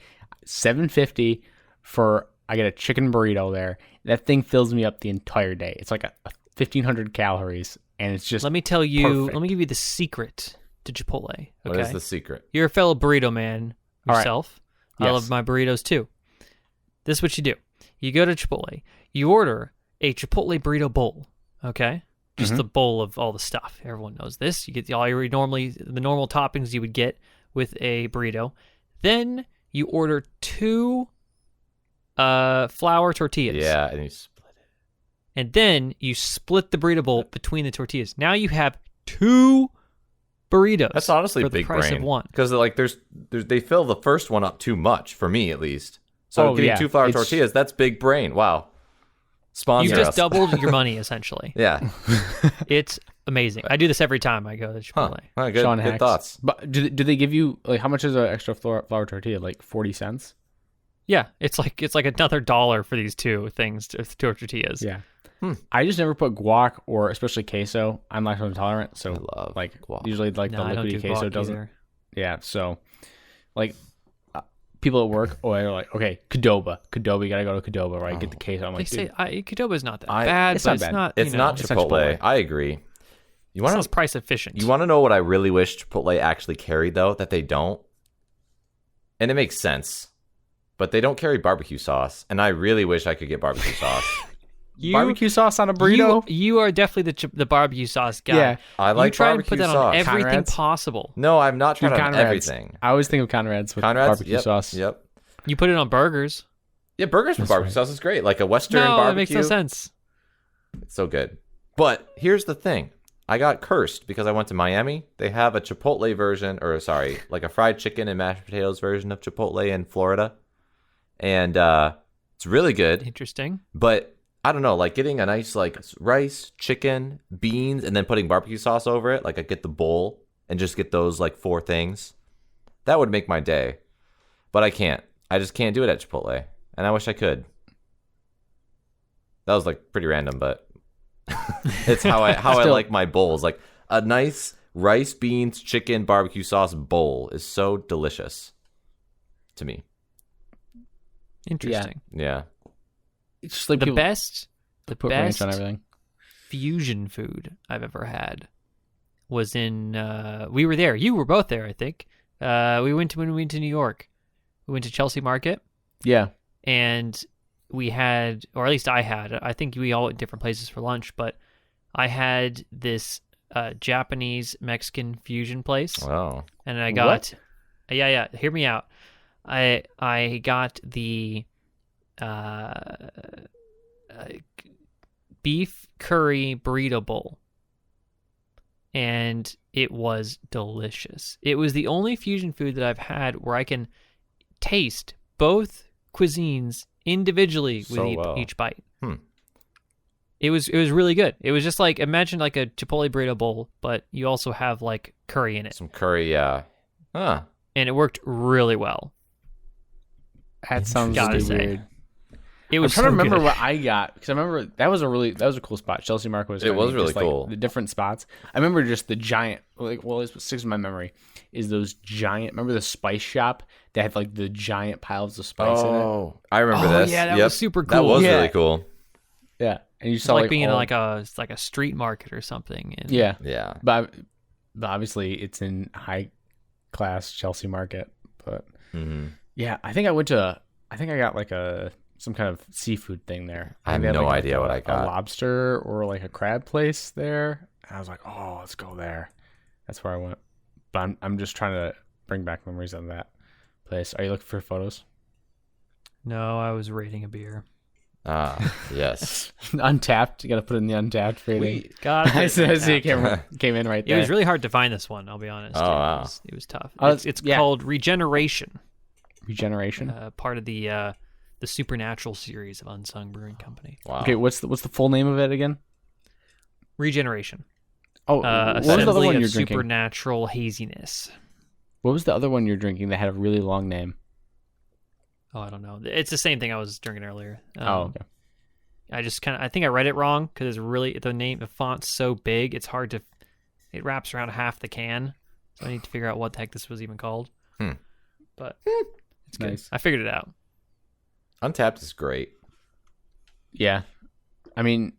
A: $7.50 for I get a chicken burrito there. That thing fills me up the entire day. It's like a 1,500 calories, and it's just.
C: Let me tell you.
A: perfect.
C: Let me give you the secret to Chipotle. Okay?
B: What is the secret?
C: You're a fellow burrito man yourself.
A: Right.
C: I
A: Yes.
C: love my burritos too. This is what you do. You go to Chipotle. You order a Chipotle burrito bowl. Okay. Just the bowl of all the stuff. Everyone knows this. You get the normal toppings you would get with a burrito. Then you order 2 flour tortillas.
B: Yeah, and you split it.
C: And then you split the burrito bowl between the tortillas. Now you have 2 burritos.
B: That's honestly
C: for the
B: big
C: price
B: brain.
C: of one.
B: Because like there's they fill the first one up too much for me at least. So getting 2 flour tortillas, that's big brain. Wow. Sponsor
C: You just
B: us.
C: doubled your money essentially.
B: Yeah.
C: It's amazing. I do this every time I go to Chipotle.
B: Huh. Good,
A: Sean
B: good
A: hacks.
B: thoughts.
A: But do they give you like how much is an extra flour tortilla? Like 40 cents?
C: Yeah, it's like another $1 for these 2 things, 2 tortillas.
A: Yeah. I just never put guac or especially queso. I'm lactose intolerant, so
B: I love
A: like
B: guac.
A: usually like
C: No,
A: the
C: I don't
A: liquidy
C: do
A: queso
C: guac
A: doesn't.
C: either.
A: Yeah, so like people at work, they're like, okay, Qdoba, you gotta go to Qdoba, right? Get the queso. I'm
C: They
A: like,
C: say
A: dude,
C: Qdoba's not that bad,
A: it's
C: but
A: not
C: it's
A: bad.
C: not.
B: It's not
A: it's not
B: Chipotle.
A: Chipotle.
B: I agree. You
C: It
B: want
C: sounds
B: to
C: price efficient.
B: You want to know what I really wish Chipotle actually carried though that they don't? And it makes sense. But they don't carry barbecue sauce, and I really wish I could get barbecue sauce.
A: barbecue sauce on a burrito?
C: You are definitely the barbecue sauce guy.
A: Yeah.
B: I like
C: you try and
B: barbecue
C: put that
B: sauce.
C: on everything
A: Conrad's?
C: possible.
B: No, I'm not trying
A: Dude,
B: to have
A: Conrad's.
B: everything.
A: I always think of Conrad's with
B: Conrad's?
A: barbecue
B: Yep,
A: sauce.
B: Yep.
C: You put it on burgers.
B: Yeah, burgers with
A: That's
B: barbecue sauce is great. Like a Western
C: No,
B: barbecue.
C: that makes no sense.
B: It's so good. But here's the thing. I got cursed because I went to Miami. They have a Chipotle version, like a fried chicken and mashed potatoes version of Chipotle in Florida. And it's really good.
C: Interesting.
B: But I don't know, like getting a nice like rice, chicken, beans, and then putting barbecue sauce over it. Like I get the bowl and just get those like 4 things. That would make my day. But I can't. I just can't do it at Chipotle. And I wish I could. That was like pretty random, but it's how I like my bowls. Like a nice rice, beans, chicken, barbecue sauce bowl is so delicious to me.
C: Interesting.
B: Yeah.
A: It's just like
C: The
A: people
C: best
A: put ranch on everything.
C: fusion food I've ever had was in. We were there. You were both there, I think. When we went to New York. We went to Chelsea Market.
A: Yeah.
C: And we had, or at least I had, I think we all went different places for lunch, but I had this Japanese Mexican fusion place.
B: Wow.
C: And I got, yeah, hear me out. I got the beef curry burrito bowl. And it was delicious. It was the only fusion food that I've had where I can taste both cuisines individually with each bite. It was really good. It was just like, imagine like a Chipotle burrito bowl, but you also have like curry in it.
B: Some curry, yeah. Huh.
C: And it worked really well.
A: That sounds
C: Gotta
A: really
C: say.
A: weird.
C: It
A: I'm
C: was
A: trying to remember
C: good.
A: what I got because I remember that was a cool spot. Chelsea Market was.
B: It was really
A: just, like,
B: cool.
A: The different spots. I remember just the giant. It's what sticks in my memory is those giant. Remember the spice shop that had like the giant piles of spice in it.
B: Oh, I remember
C: Oh,
B: this.
C: yeah, that
B: Yep.
C: was super
B: That
C: cool.
B: was
A: Yeah.
B: really cool.
A: Yeah, and you
C: It's
A: saw
C: like
A: like
C: being in
A: all-
C: like a street market or something. And
A: yeah,
B: Yeah.
A: but obviously it's in high class Chelsea Market. But yeah, I think I got like some kind of seafood thing there.
B: I have
A: They had,
B: no
A: like,
B: idea what I got.
A: A lobster or like a crab place there. And I was like, oh, let's go there. That's where I went. But I'm just trying to bring back memories of that place. Are you looking for photos?
C: No, I was rating a beer.
B: Ah, yes.
A: Untapped. You got to put in the Untapped rating.
C: God,
A: I see it came in right
C: it
A: there.
C: was really hard to find this one. I'll be honest.
B: Oh, wow.
C: It was tough. It's
A: yeah.
C: called Regeneration.
A: Regeneration.
C: Part of the Supernatural series of Unsung Brewing Company.
B: Wow.
A: Okay, what's the full name of it again?
C: Regeneration.
A: Oh, what was the other
C: Assembly
A: one
C: of
A: you're drinking?
C: Supernatural Haziness.
A: What was the other one you're drinking that had a really long name?
C: Oh, I don't know. It's the same thing I was drinking earlier.
A: Okay.
C: I think I read it wrong because it's really the font's so big. It's hard to. It wraps around half the can, so I need to figure out what the heck this was even called. But it's good.
A: Nice.
C: I figured it out.
B: Untapped is great.
A: Yeah. I mean,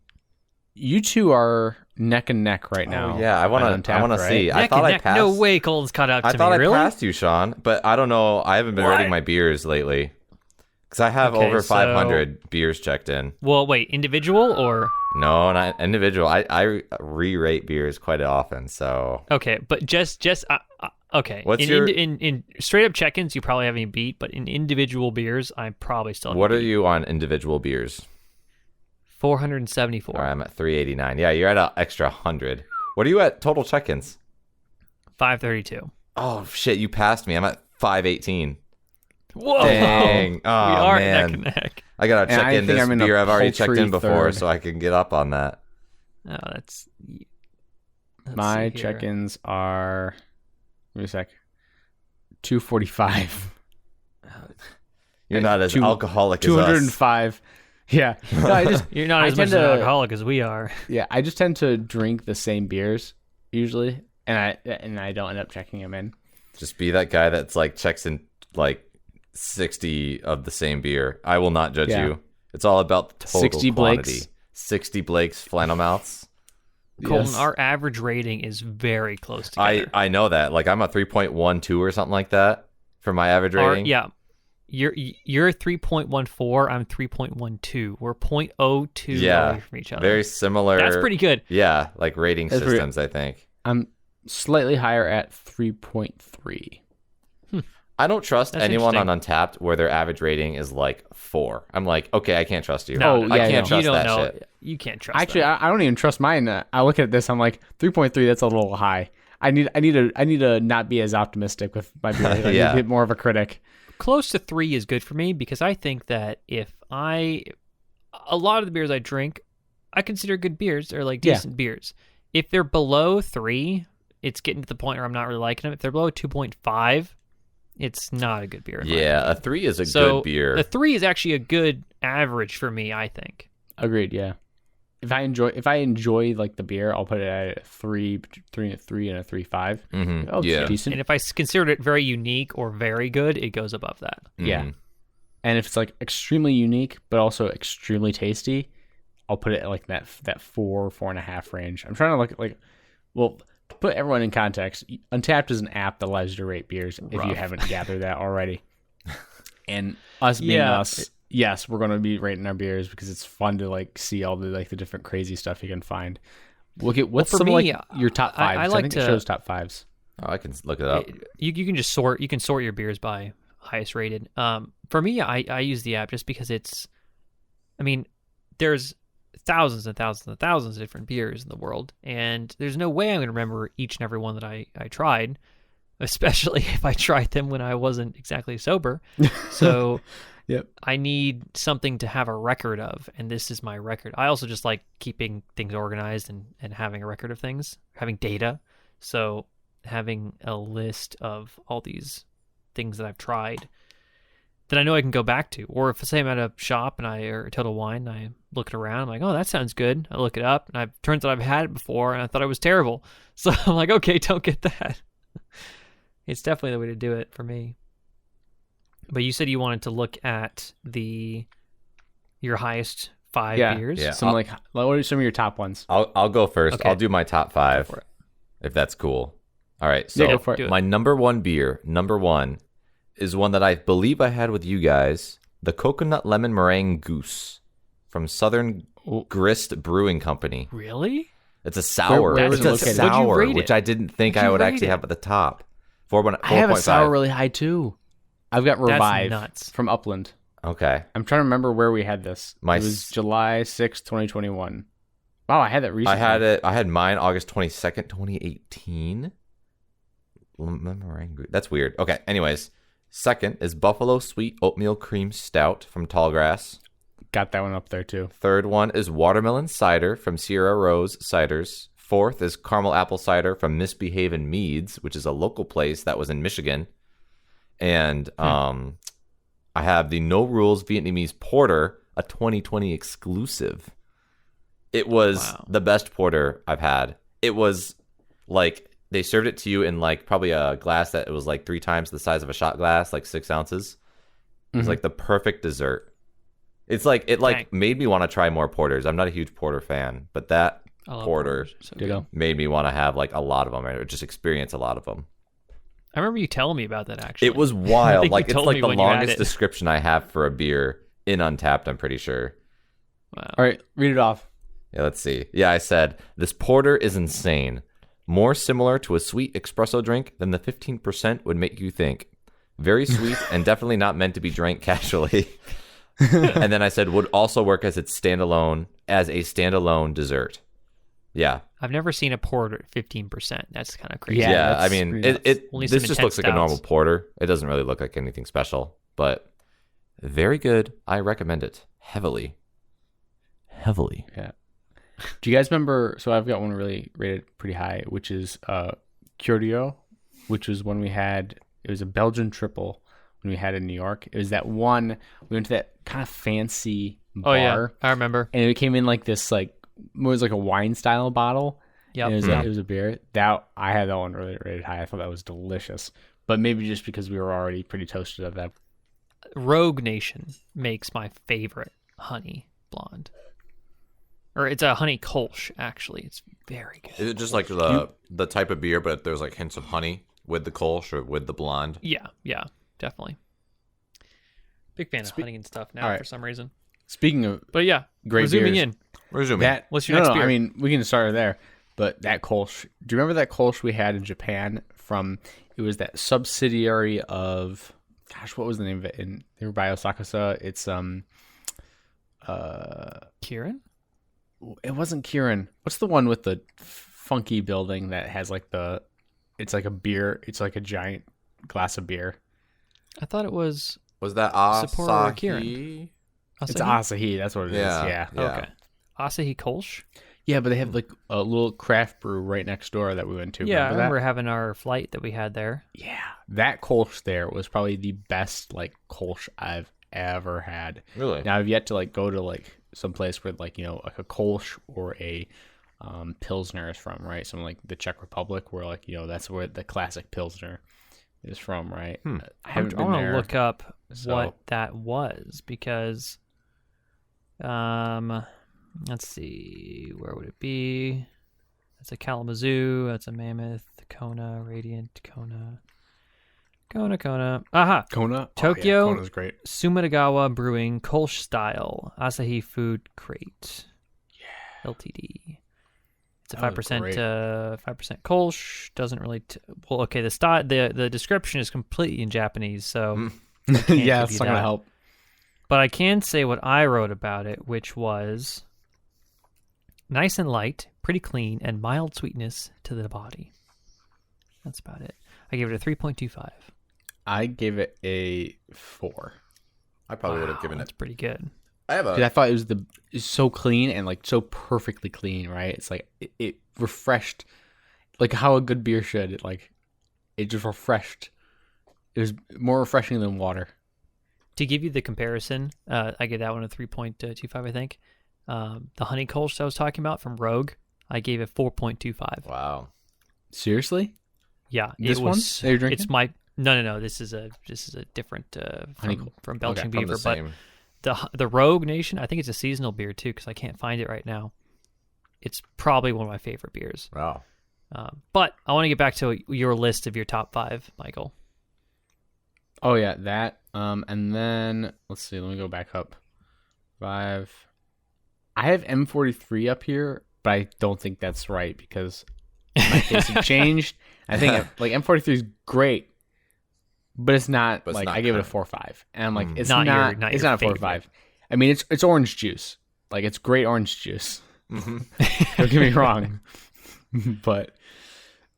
A: you two are neck and neck right now.
B: Oh, yeah, I want to see. I
C: Neck
B: thought
C: and
B: I
C: neck.
B: passed.
C: No way Colton's caught up to
B: I thought
C: me. Really?
B: I passed you, Sean, but I don't know. I haven't been rating my beers lately because I have
C: Okay,
B: over
C: so-
B: 500 beers checked in.
C: Well, wait, individual or
B: No, not individual. I re-rate beers quite often, so
C: okay, but just Okay.
B: What's
C: in straight up check-ins, you probably have me beat, but in individual beers, I probably still have
B: What
C: you
B: are
C: beat.
B: you on individual beers?
C: 474.
B: All right, I'm at 389. Yeah, you're at an extra 100. What are you at total check-ins?
C: 532.
B: Oh, shit, you passed me. I'm at 518.
C: Whoa.
B: Dang. Oh,
C: we are
B: man.
C: neck and neck.
B: I got to check in this beer I've already checked in before,
A: third.
B: so I can get up on that.
C: Oh, let's
A: My
C: see here.
A: check-ins are, give me a sec, 245.
B: You're not as alcoholic as us.
A: 205. Yeah. No, I just,
C: You're not as much an alcoholic as we are.
A: yeah, I just tend to drink the same beers usually, and I don't end up checking them in.
B: Just be that guy that's like checks in like 60 of the same beer. I will not judge you. It's all about the total
A: 60
B: quantity.
A: Blakes.
B: 60 Blake's flannel mouths.
C: Colton,
A: Yes.
C: our average rating is very close together.
B: I know that. Like I'm a 3.12 or something like that for my average rating.
C: Yeah. You're 3.14, I'm 3.12. We're 0.02 away from each other.
B: Very similar.
C: That's pretty good.
B: Yeah, like rating
A: That's
B: systems, I think.
A: I'm slightly higher at 3.3.
B: I don't trust
C: That's
B: anyone on
C: interesting.
B: Untapped where their average rating is like 4. I'm like, okay, I can't trust you.
C: No,
A: Oh,
B: I
A: yeah,
B: can't
A: no.
B: trust
C: You don't
B: that
C: know.
B: shit.
C: You can't trust
A: Actually,
C: that.
A: I don't even trust mine. I look at this, I'm like 3.3. That's a little high. I need to not be as optimistic with my beer. I need
B: Yeah.
A: a bit more of a critic.
C: Close to 3 is good for me because I think that a lot of the beers I drink, I consider good beers. They're like decent beers. If they're below 3, it's getting to the point where I'm not really liking them. If they're below 2.5, it's not a good beer. in my
B: Yeah,
C: opinion.
B: a 3 is a
C: So
B: good beer.
C: the 3 is actually a good average for me, I think.
A: Agreed. Yeah. If I enjoy like the beer, I'll put it at a 3 and a 3.5.
B: Mhm,
A: Oh, it's
B: yeah.
A: decent.
C: And if I considered it very unique or very good, it goes above that.
A: Yeah.
B: Mhm.
A: And if it's like extremely unique but also extremely tasty, I'll put it at like that 4.5 range. I'm trying to look at like, well, to put everyone in context, Untapped is an app that allows you to rate beers if you
C: Rough.
A: haven't gathered that already. And us being
C: Yeah.
A: us, yes, we're going to be rating our beers because it's fun to like see all the like the different crazy stuff you can find. Look at what's
C: for
A: some
C: me,
A: like your top
C: I
A: fives. I
C: like
A: think
C: to-
A: it shows top fives.
B: Oh, I can look it up.
C: You can just sort your beers by highest rated. For me, I use the app just because there's thousands and thousands and thousands of different beers in the world, and there's no way I'm going to remember each and every one that I tried, especially if I tried them when I wasn't exactly sober. So
A: Yep.
C: I need something to have a record of, and this is my record. I also just like keeping things organized and having a record of things, having data. So having a list of all these things that I've tried that I know I can go back to. Or if say I'm at a shop or a Total Wine, I look it around, I'm like, oh, that sounds good. I look it up, and turns out I've had it before, and I thought it was terrible. So I'm like, okay, don't get that. It's definitely the way to do it for me. But you said you wanted to look at your highest 5 beers.
B: Yeah.
A: Some like what are some of your top ones?
B: I'll go first.
C: Okay.
B: I'll do my top 5
C: for it.
B: if that's cool. All right. So
A: Yeah, go for it.
C: Do it.
B: my number 1 beer, number 1, is one that I believe I had with you guys, the Coconut Lemon Meringue Goose from Southern Grist Brewing Company.
C: Really?
B: It's a sour.
A: Where was
B: It's
A: it
B: a
A: located?
C: What'd you
B: sour,
C: rate
B: which
C: it?
B: I didn't think
C: What'd
B: I
C: you
B: would
C: rate
B: actually
C: it?
B: have at the top.
A: I have a
B: 4.5.
A: sour really high too. I've got
C: That's
A: Revive
C: nuts.
A: from Upland.
B: Okay.
A: I'm trying to remember where we had this.
B: My
A: It was July 6th, 2021. Wow, I had that recently.
B: I had mine August 22nd, 2018. Meringue. That's weird. Okay. Anyways, second is Buffalo Sweet Oatmeal Cream Stout from Tallgrass.
A: Got that one up there too.
B: Third one is Watermelon Cider from Sierra Rose Ciders. Fourth is Caramel Apple Cider from Misbehavin' Meads, which is a local place that was in Michigan. And I have the No Rules Vietnamese Porter, a 2020 exclusive. It was the best porter I've had. It was like they served it to you in like probably a glass that it was like 3 times the size of a shot glass, like 6 ounces. It was like the perfect dessert. It's like it like made me want to try more porters. I'm not a huge porter fan, but that
C: I love
B: porter
C: porters. So
A: Ditto.
C: good.
B: made me want to have like a lot of them or just experience a lot of them.
C: I remember you telling me about that actually.
B: It was
C: I
B: wild.
C: think you
B: Like it's
C: told
B: like
C: me
B: the
C: when you had
B: longest
C: it.
B: description I have for a beer in Untapped, I'm pretty sure.
C: Wow.
A: All right, read it off.
B: Yeah, let's see. Yeah, I said, this porter is insane. More similar to a sweet espresso drink than the 15% would make you think. Very sweet and definitely not meant to be drank casually. And then I said would also work as a standalone dessert. Yeah.
C: I've never seen a porter at 15%. That's kind of crazy.
B: Yeah, I mean, this just looks like a normal porter. It doesn't really look like anything special, but very good. I recommend it heavily.
A: Yeah. Do you guys remember? So I've got one really rated pretty high, which is Curio, which was when we had. It was a Belgian triple when we had in New York. It was that one. We went to that kind of fancy bar.
C: Oh yeah, I remember.
A: And it came in like this, like it was like a wine style bottle.
C: Yeah,
A: it was a beer. I had that one really rated high. I thought that was delicious. But maybe just because we were already pretty toasted at that.
C: Rogue Nation makes my favorite honey blonde. Or it's a honey Kolsch, actually. It's very good.
B: Is it just like the type of beer, but there's like hints of honey with the Kolsch or with the blonde?
C: Yeah, definitely. Big fan of honey and stuff now for some reason.
A: Speaking of,
C: but yeah,
A: great
C: resuming
A: beers,
C: in. What's your next beer?
A: I mean, we can start there. But that Kolsch, do you remember that Kolsch we had in Japan? It was that subsidiary of, gosh, what was the name of it? They were by Osaka. It's
C: Kirin?
A: It wasn't Kirin. What's the one with the funky building that has like it's like a beer. It's like a giant glass of beer.
C: I thought it was.
B: Was that
C: Sapporo or Kirin?
A: It's Asahi. That's what it is. Yeah.
C: Okay. Asahi Kolsch?
A: Yeah, but they have like a little craft brew right next door that we went to.
C: Yeah, I remember having our flight that we had there.
A: Yeah, that Kolsch there was probably the best like Kolsch I've ever had.
B: Really?
A: Now I've yet to like go to like some place where like like a Kolsch or a Pilsner is from, right? Something like the Czech Republic, where like that's where the classic Pilsner is from, right? I haven't been there.
C: I want to look up what that was because, let's see, where would it be? That's a Kalamazoo. That's a Mammoth. Kona, Radiant, Kona. Aha.
A: Kona?
C: Tokyo.
A: Oh, yeah, Kona's great.
C: Sumitagawa Brewing, Kolsch style. Asahi Food Crate. Yeah. LTD. It's a 5% Kolsch. Doesn't really. Well, okay. The description is completely in Japanese, so
A: yeah, it's not gonna help.
C: But I can say what I wrote about it, which was nice and light, pretty clean, and mild sweetness to the body. That's about it. I gave it a 3.25.
A: I gave it a 4.
B: I probably would have given it.
C: That's pretty good.
A: I thought it's so clean and like so perfectly clean, right? It's like it refreshed, like how a good beer should. It just refreshed. It was more refreshing than water.
C: To give you the comparison, I gave that one a 3.25, I think. The honey Kolsch I was talking about from Rogue, I gave it 4.25.
B: Wow.
A: Seriously?
C: Yeah.
A: This one that you're drinking?
C: It's my... No. This is a different from Belching Beaver. But the Rogue Nation, I think it's a seasonal beer too, because I can't find it right now. It's probably one of my favorite beers.
B: Wow.
C: But I want to get back to your list of your top 5, Michael.
A: Oh yeah, that. And then let's see. Let me go back up. 5. I have M43 up here, but I don't think that's right because my tastes have changed. I think like M43 is great, but it's not I gave it a 4.5, and I'm like, it's not a 4.5. I mean, it's orange juice. Like it's great orange juice. Mm-hmm. Don't get me wrong, but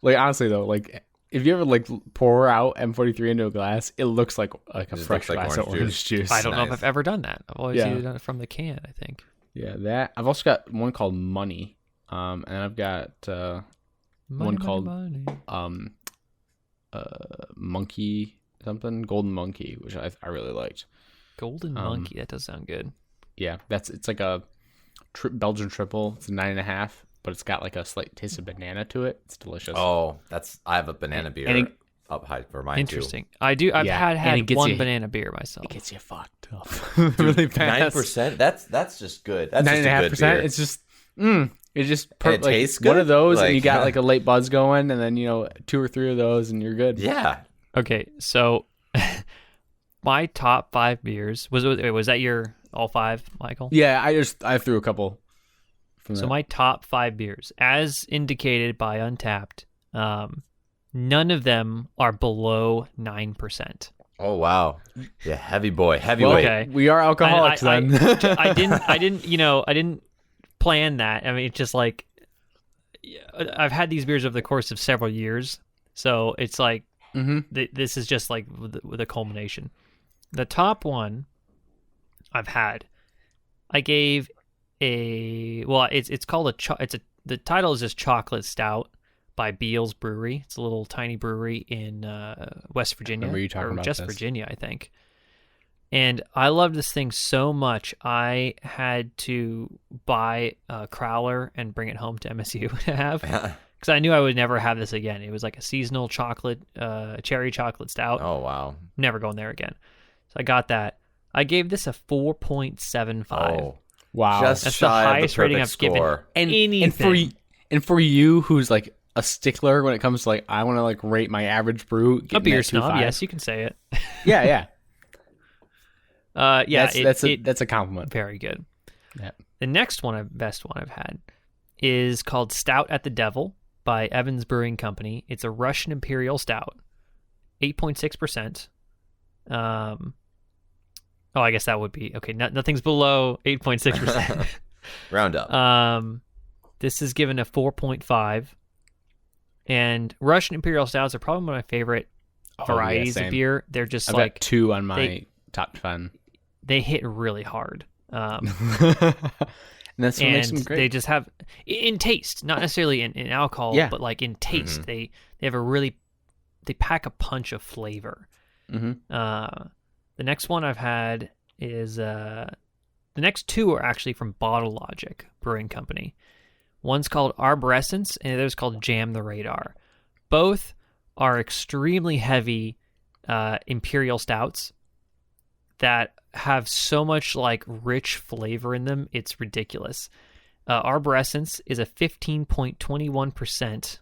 A: like honestly though, like if you ever like pour out M43 into a glass, it looks like a fresh glass of orange juice.
C: I don't know if I've ever done that. I've always either done it from the can, I think.
A: Yeah, that. I've also got one called Money, and I've got one called Monkey something, Golden Monkey, which I really liked.
C: Golden Monkey, that does sound good.
A: Yeah, it's like a Belgian triple. It's a 9.5, but it's got like a slight taste of banana to it. It's delicious.
B: Oh, I have a banana beer up high for mine
C: interesting. Too. I do. I've had one banana beer myself.
A: It gets you fucked up really fast.
B: 9%. That's just good. That's
A: 9.5%. It's just It just
B: it tastes good.
A: One of those, and you got like a late buzz going, and then 2 or 3 of those, and you're good.
B: Yeah.
C: Okay, so my top 5 beers was that your all 5, Michael?
A: Yeah, I threw a couple
C: So my top 5 beers, as indicated by Untapped, none of them are below 9%.
B: Oh wow! Yeah, heavyweight. Okay.
A: We are alcoholics then.
C: I didn't plan that. I mean, it's just like I've had these beers over the course of several years, so it's like this is just like the culmination. The top one I've had, I gave it's called the title is just Chocolate Stout by Beals Brewery. It's a little tiny brewery in West Virginia.
A: Remember you talking about
C: just
A: this.
C: Virginia, I think. And I love this thing so much, I had to buy a crowler and bring it home to MSU to have, because I knew I would never have this again. It was like a seasonal chocolate, cherry chocolate stout.
B: Oh wow!
C: Never going there again. So I got that. I gave this a 4.75.
B: Oh
A: wow!
B: Just
C: that's
B: shy
C: the highest
B: of the
C: rating I've
B: score.
C: given anything.
A: And for you, who's like a stickler when it comes to like I want to like rate my average brew.
C: A beer snob, yes, you can say it.
A: Yeah.
C: That's
A: a compliment.
C: Very good.
A: Yeah.
C: The next best one I've had is called Stout at the Devil by Evans Brewing Company. It's a Russian Imperial Stout, 8.6%. I guess that would be okay. Nothing's below 8.6%.
B: Round up.
C: This is given a 4.5. And Russian Imperial Stouts are probably one of my favorite varieties of beer. They're just
A: I've got 2 on my top 10.
C: They hit really hard.
A: And that's what makes them great.
C: They just have, in taste, not necessarily in alcohol, but like in taste, they have they pack a punch of flavor. The next one I've had is, the next 2 are actually from Bottle Logic Brewing Company. One's called Arborescence, and the other's called Jam the Radar. Both are extremely heavy imperial stouts that have so much like rich flavor in them, it's ridiculous. Arborescence is a 15.21%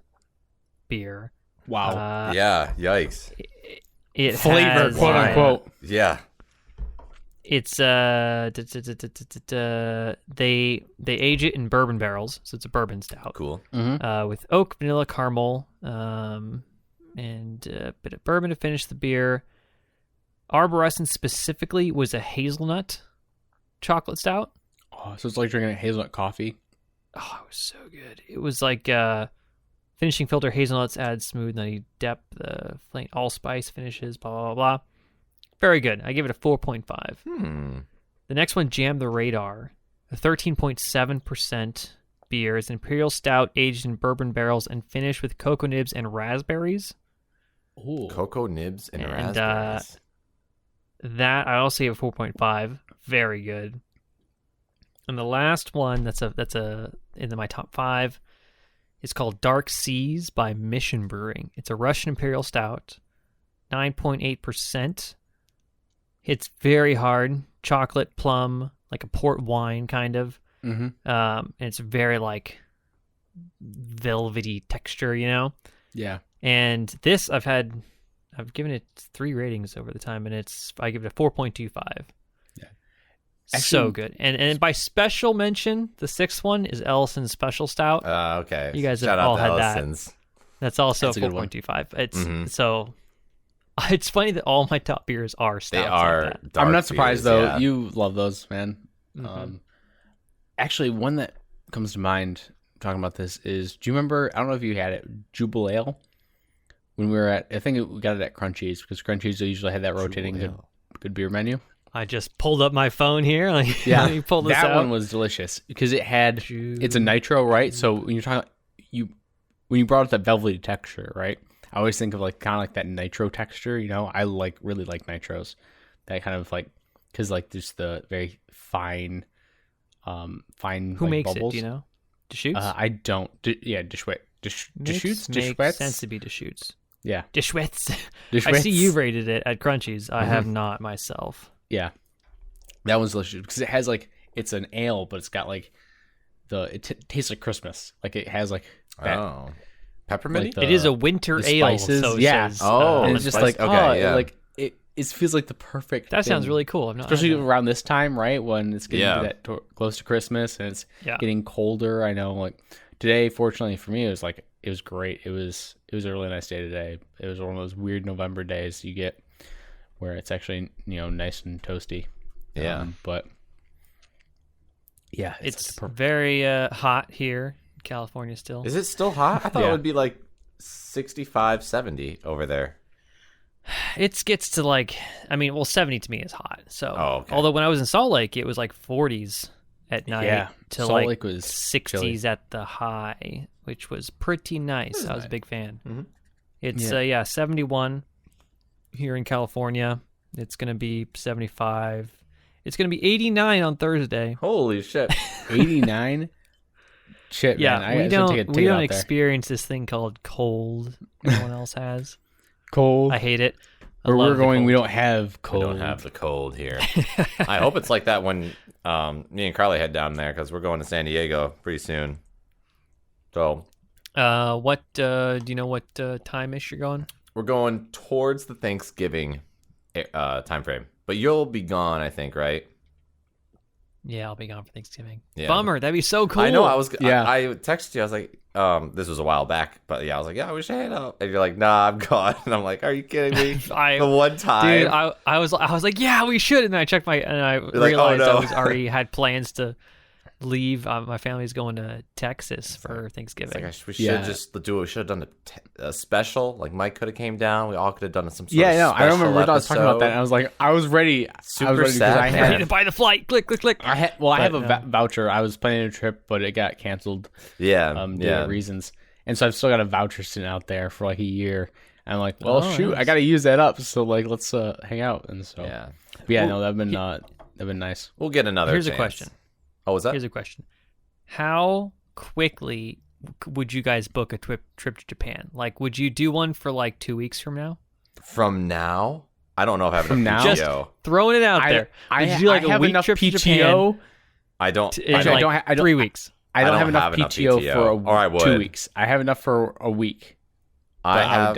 C: beer.
A: Wow.
B: Yeah, yikes.
C: It
A: flavor,
C: has,
A: quote unquote.
B: Yeah.
C: It's they age it in bourbon barrels, so it's a bourbon stout.
B: Cool.
C: With oak, vanilla, caramel, and a bit of bourbon to finish the beer. Arborescence specifically was a hazelnut chocolate stout.
A: Oh, so it's like drinking a hazelnut coffee.
C: Oh, it was so good. It was like finishing filter hazelnuts, add smooth nutty depth, plain allspice finishes, blah, blah, blah. Very good. I give it a 4.5. The next one, Jam the Radar, a 13.7% beer. It's an imperial stout aged in bourbon barrels and finished with cocoa nibs and raspberries.
B: Ooh. Cocoa nibs and raspberries.
C: That I also gave a 4.5. Very good. And the last one that's in my top 5 is called Dark Seas by Mission Brewing. It's a Russian Imperial Stout, 9.8%. It's very hard, chocolate plum, like a port wine kind of. And it's very like velvety texture, you know?
A: Yeah.
C: And this I've given it 3 ratings over the time, and I give it a 4.25.
A: Yeah.
C: Actually, so good. And by special mention, the 6th one is Ellison's Special Stout.
B: Okay.
C: You guys
B: Shout
C: have all
B: out to
C: had
B: Ellison's.
C: that. That's also
A: a
C: 4.25. It's so. It's funny that all my top beers are stouts.
B: They are.
C: Like that.
A: I'm not surprised though.
B: Yeah.
A: You love those, man. Actually, one that comes to mind talking about this is, do you remember? I don't know if you had it, Jubilee. When we were I think we got it at Crunchies, because Crunchies usually had that rotating good beer menu.
C: I just pulled up my phone here. Like,
A: yeah,
C: let me pull this out.
A: That one was delicious because it had it's a nitro, right? So when you're talking, when you brought up that velvety texture, right? I always think of like kind of like that nitro texture. You know, I really like nitros. That kind of like because like just the very fine. Who
C: like, makes
A: bubbles.
C: it? Do you know? Deschutes?
A: I don't. Deschutes.
C: Makes sense to be Deschutes.
A: Yeah.
C: Deschutes. I see you rated it at Crunchies. I have not myself.
A: Yeah. That one's delicious because it has like it's an ale, but it's got like it tastes like Christmas. Like it has like that,
B: peppermint.
C: It is a winter ale.
A: Spices.
C: So
A: yeah.
C: says,
B: and
A: it's just like
B: okay, yeah.
A: like it feels like the perfect.
C: That sounds
A: thing.
C: really cool.
A: Especially around this time, right? When it's getting close to Christmas and it's getting colder. I know, like today, fortunately for me, it was great. It was a really nice day today. It was one of those weird November days you get where it's actually nice and toasty.
B: Yeah,
A: but yeah,
C: it's very hot here in California still.
B: Is it still hot? I thought it would be like 65, 70 over there.
C: It gets to 70 to me is hot. So,
B: okay.
C: Although when I was in Salt Lake, it was like 40s at night to
A: Salt Lake was
C: 60s
A: chilly.
C: at the high, which was pretty nice. I was a big fan.
B: Mm-hmm.
C: It's 71 here in California. It's going to be 75. It's going to be 89 on Thursday.
B: Holy shit.
A: 89? Shit,
C: yeah,
A: man.
C: We don't experience this thing called cold. No one else has.
A: Cold.
C: I hate it.
A: Where we're going, we don't have cold.
B: We don't have the cold here. I hope it's like that when me and Carly head down there because we're going to San Diego pretty soon. So,
C: what do you know? What time-ish you're going?
B: We're going towards the Thanksgiving time frame, but you'll be gone, I think, right?
C: Yeah, I'll be gone for Thanksgiving.
B: Yeah.
C: Bummer. That'd be so cool.
B: I know. I texted you. I was like, this was a while back, but yeah, I was like, yeah, we should hang out. And you're like, nah, I'm gone. And I'm like, are you kidding me? The one time,
C: dude, I was like, yeah, we should. And then I checked and I realized I was already had plans to leave. My family's going to Texas for Thanksgiving.
B: We should we should have done a special. Like Mike could have came down. We all could have done some sort of
A: special I remember I was talking about that. And I was ready.
B: Super sad.
C: Ready to buy the flight. Click, click, click.
A: I have a voucher. I was planning a trip, but it got canceled.
B: Yeah.
A: Due to reasons. And so I've still got a voucher sitting out there for like a year. And I'm like, well, shoot, nice. I got to use that up. So like, let's hang out. And so that'd been nice.
B: We'll get another.
C: Here's
B: chance.
C: A question.
B: Oh, was that?
C: Here's a question. How quickly would you guys book a trip to Japan? Like, would you do one for like 2 weeks from now?
B: From now? I don't know if I have enough
C: PTO. Just throwing it out there. Would you do like a week trip
A: PTO.
C: to Japan?
B: I don't.
C: I don't 3 weeks.
A: I don't have enough PTO for 2 weeks. I have enough for a week. I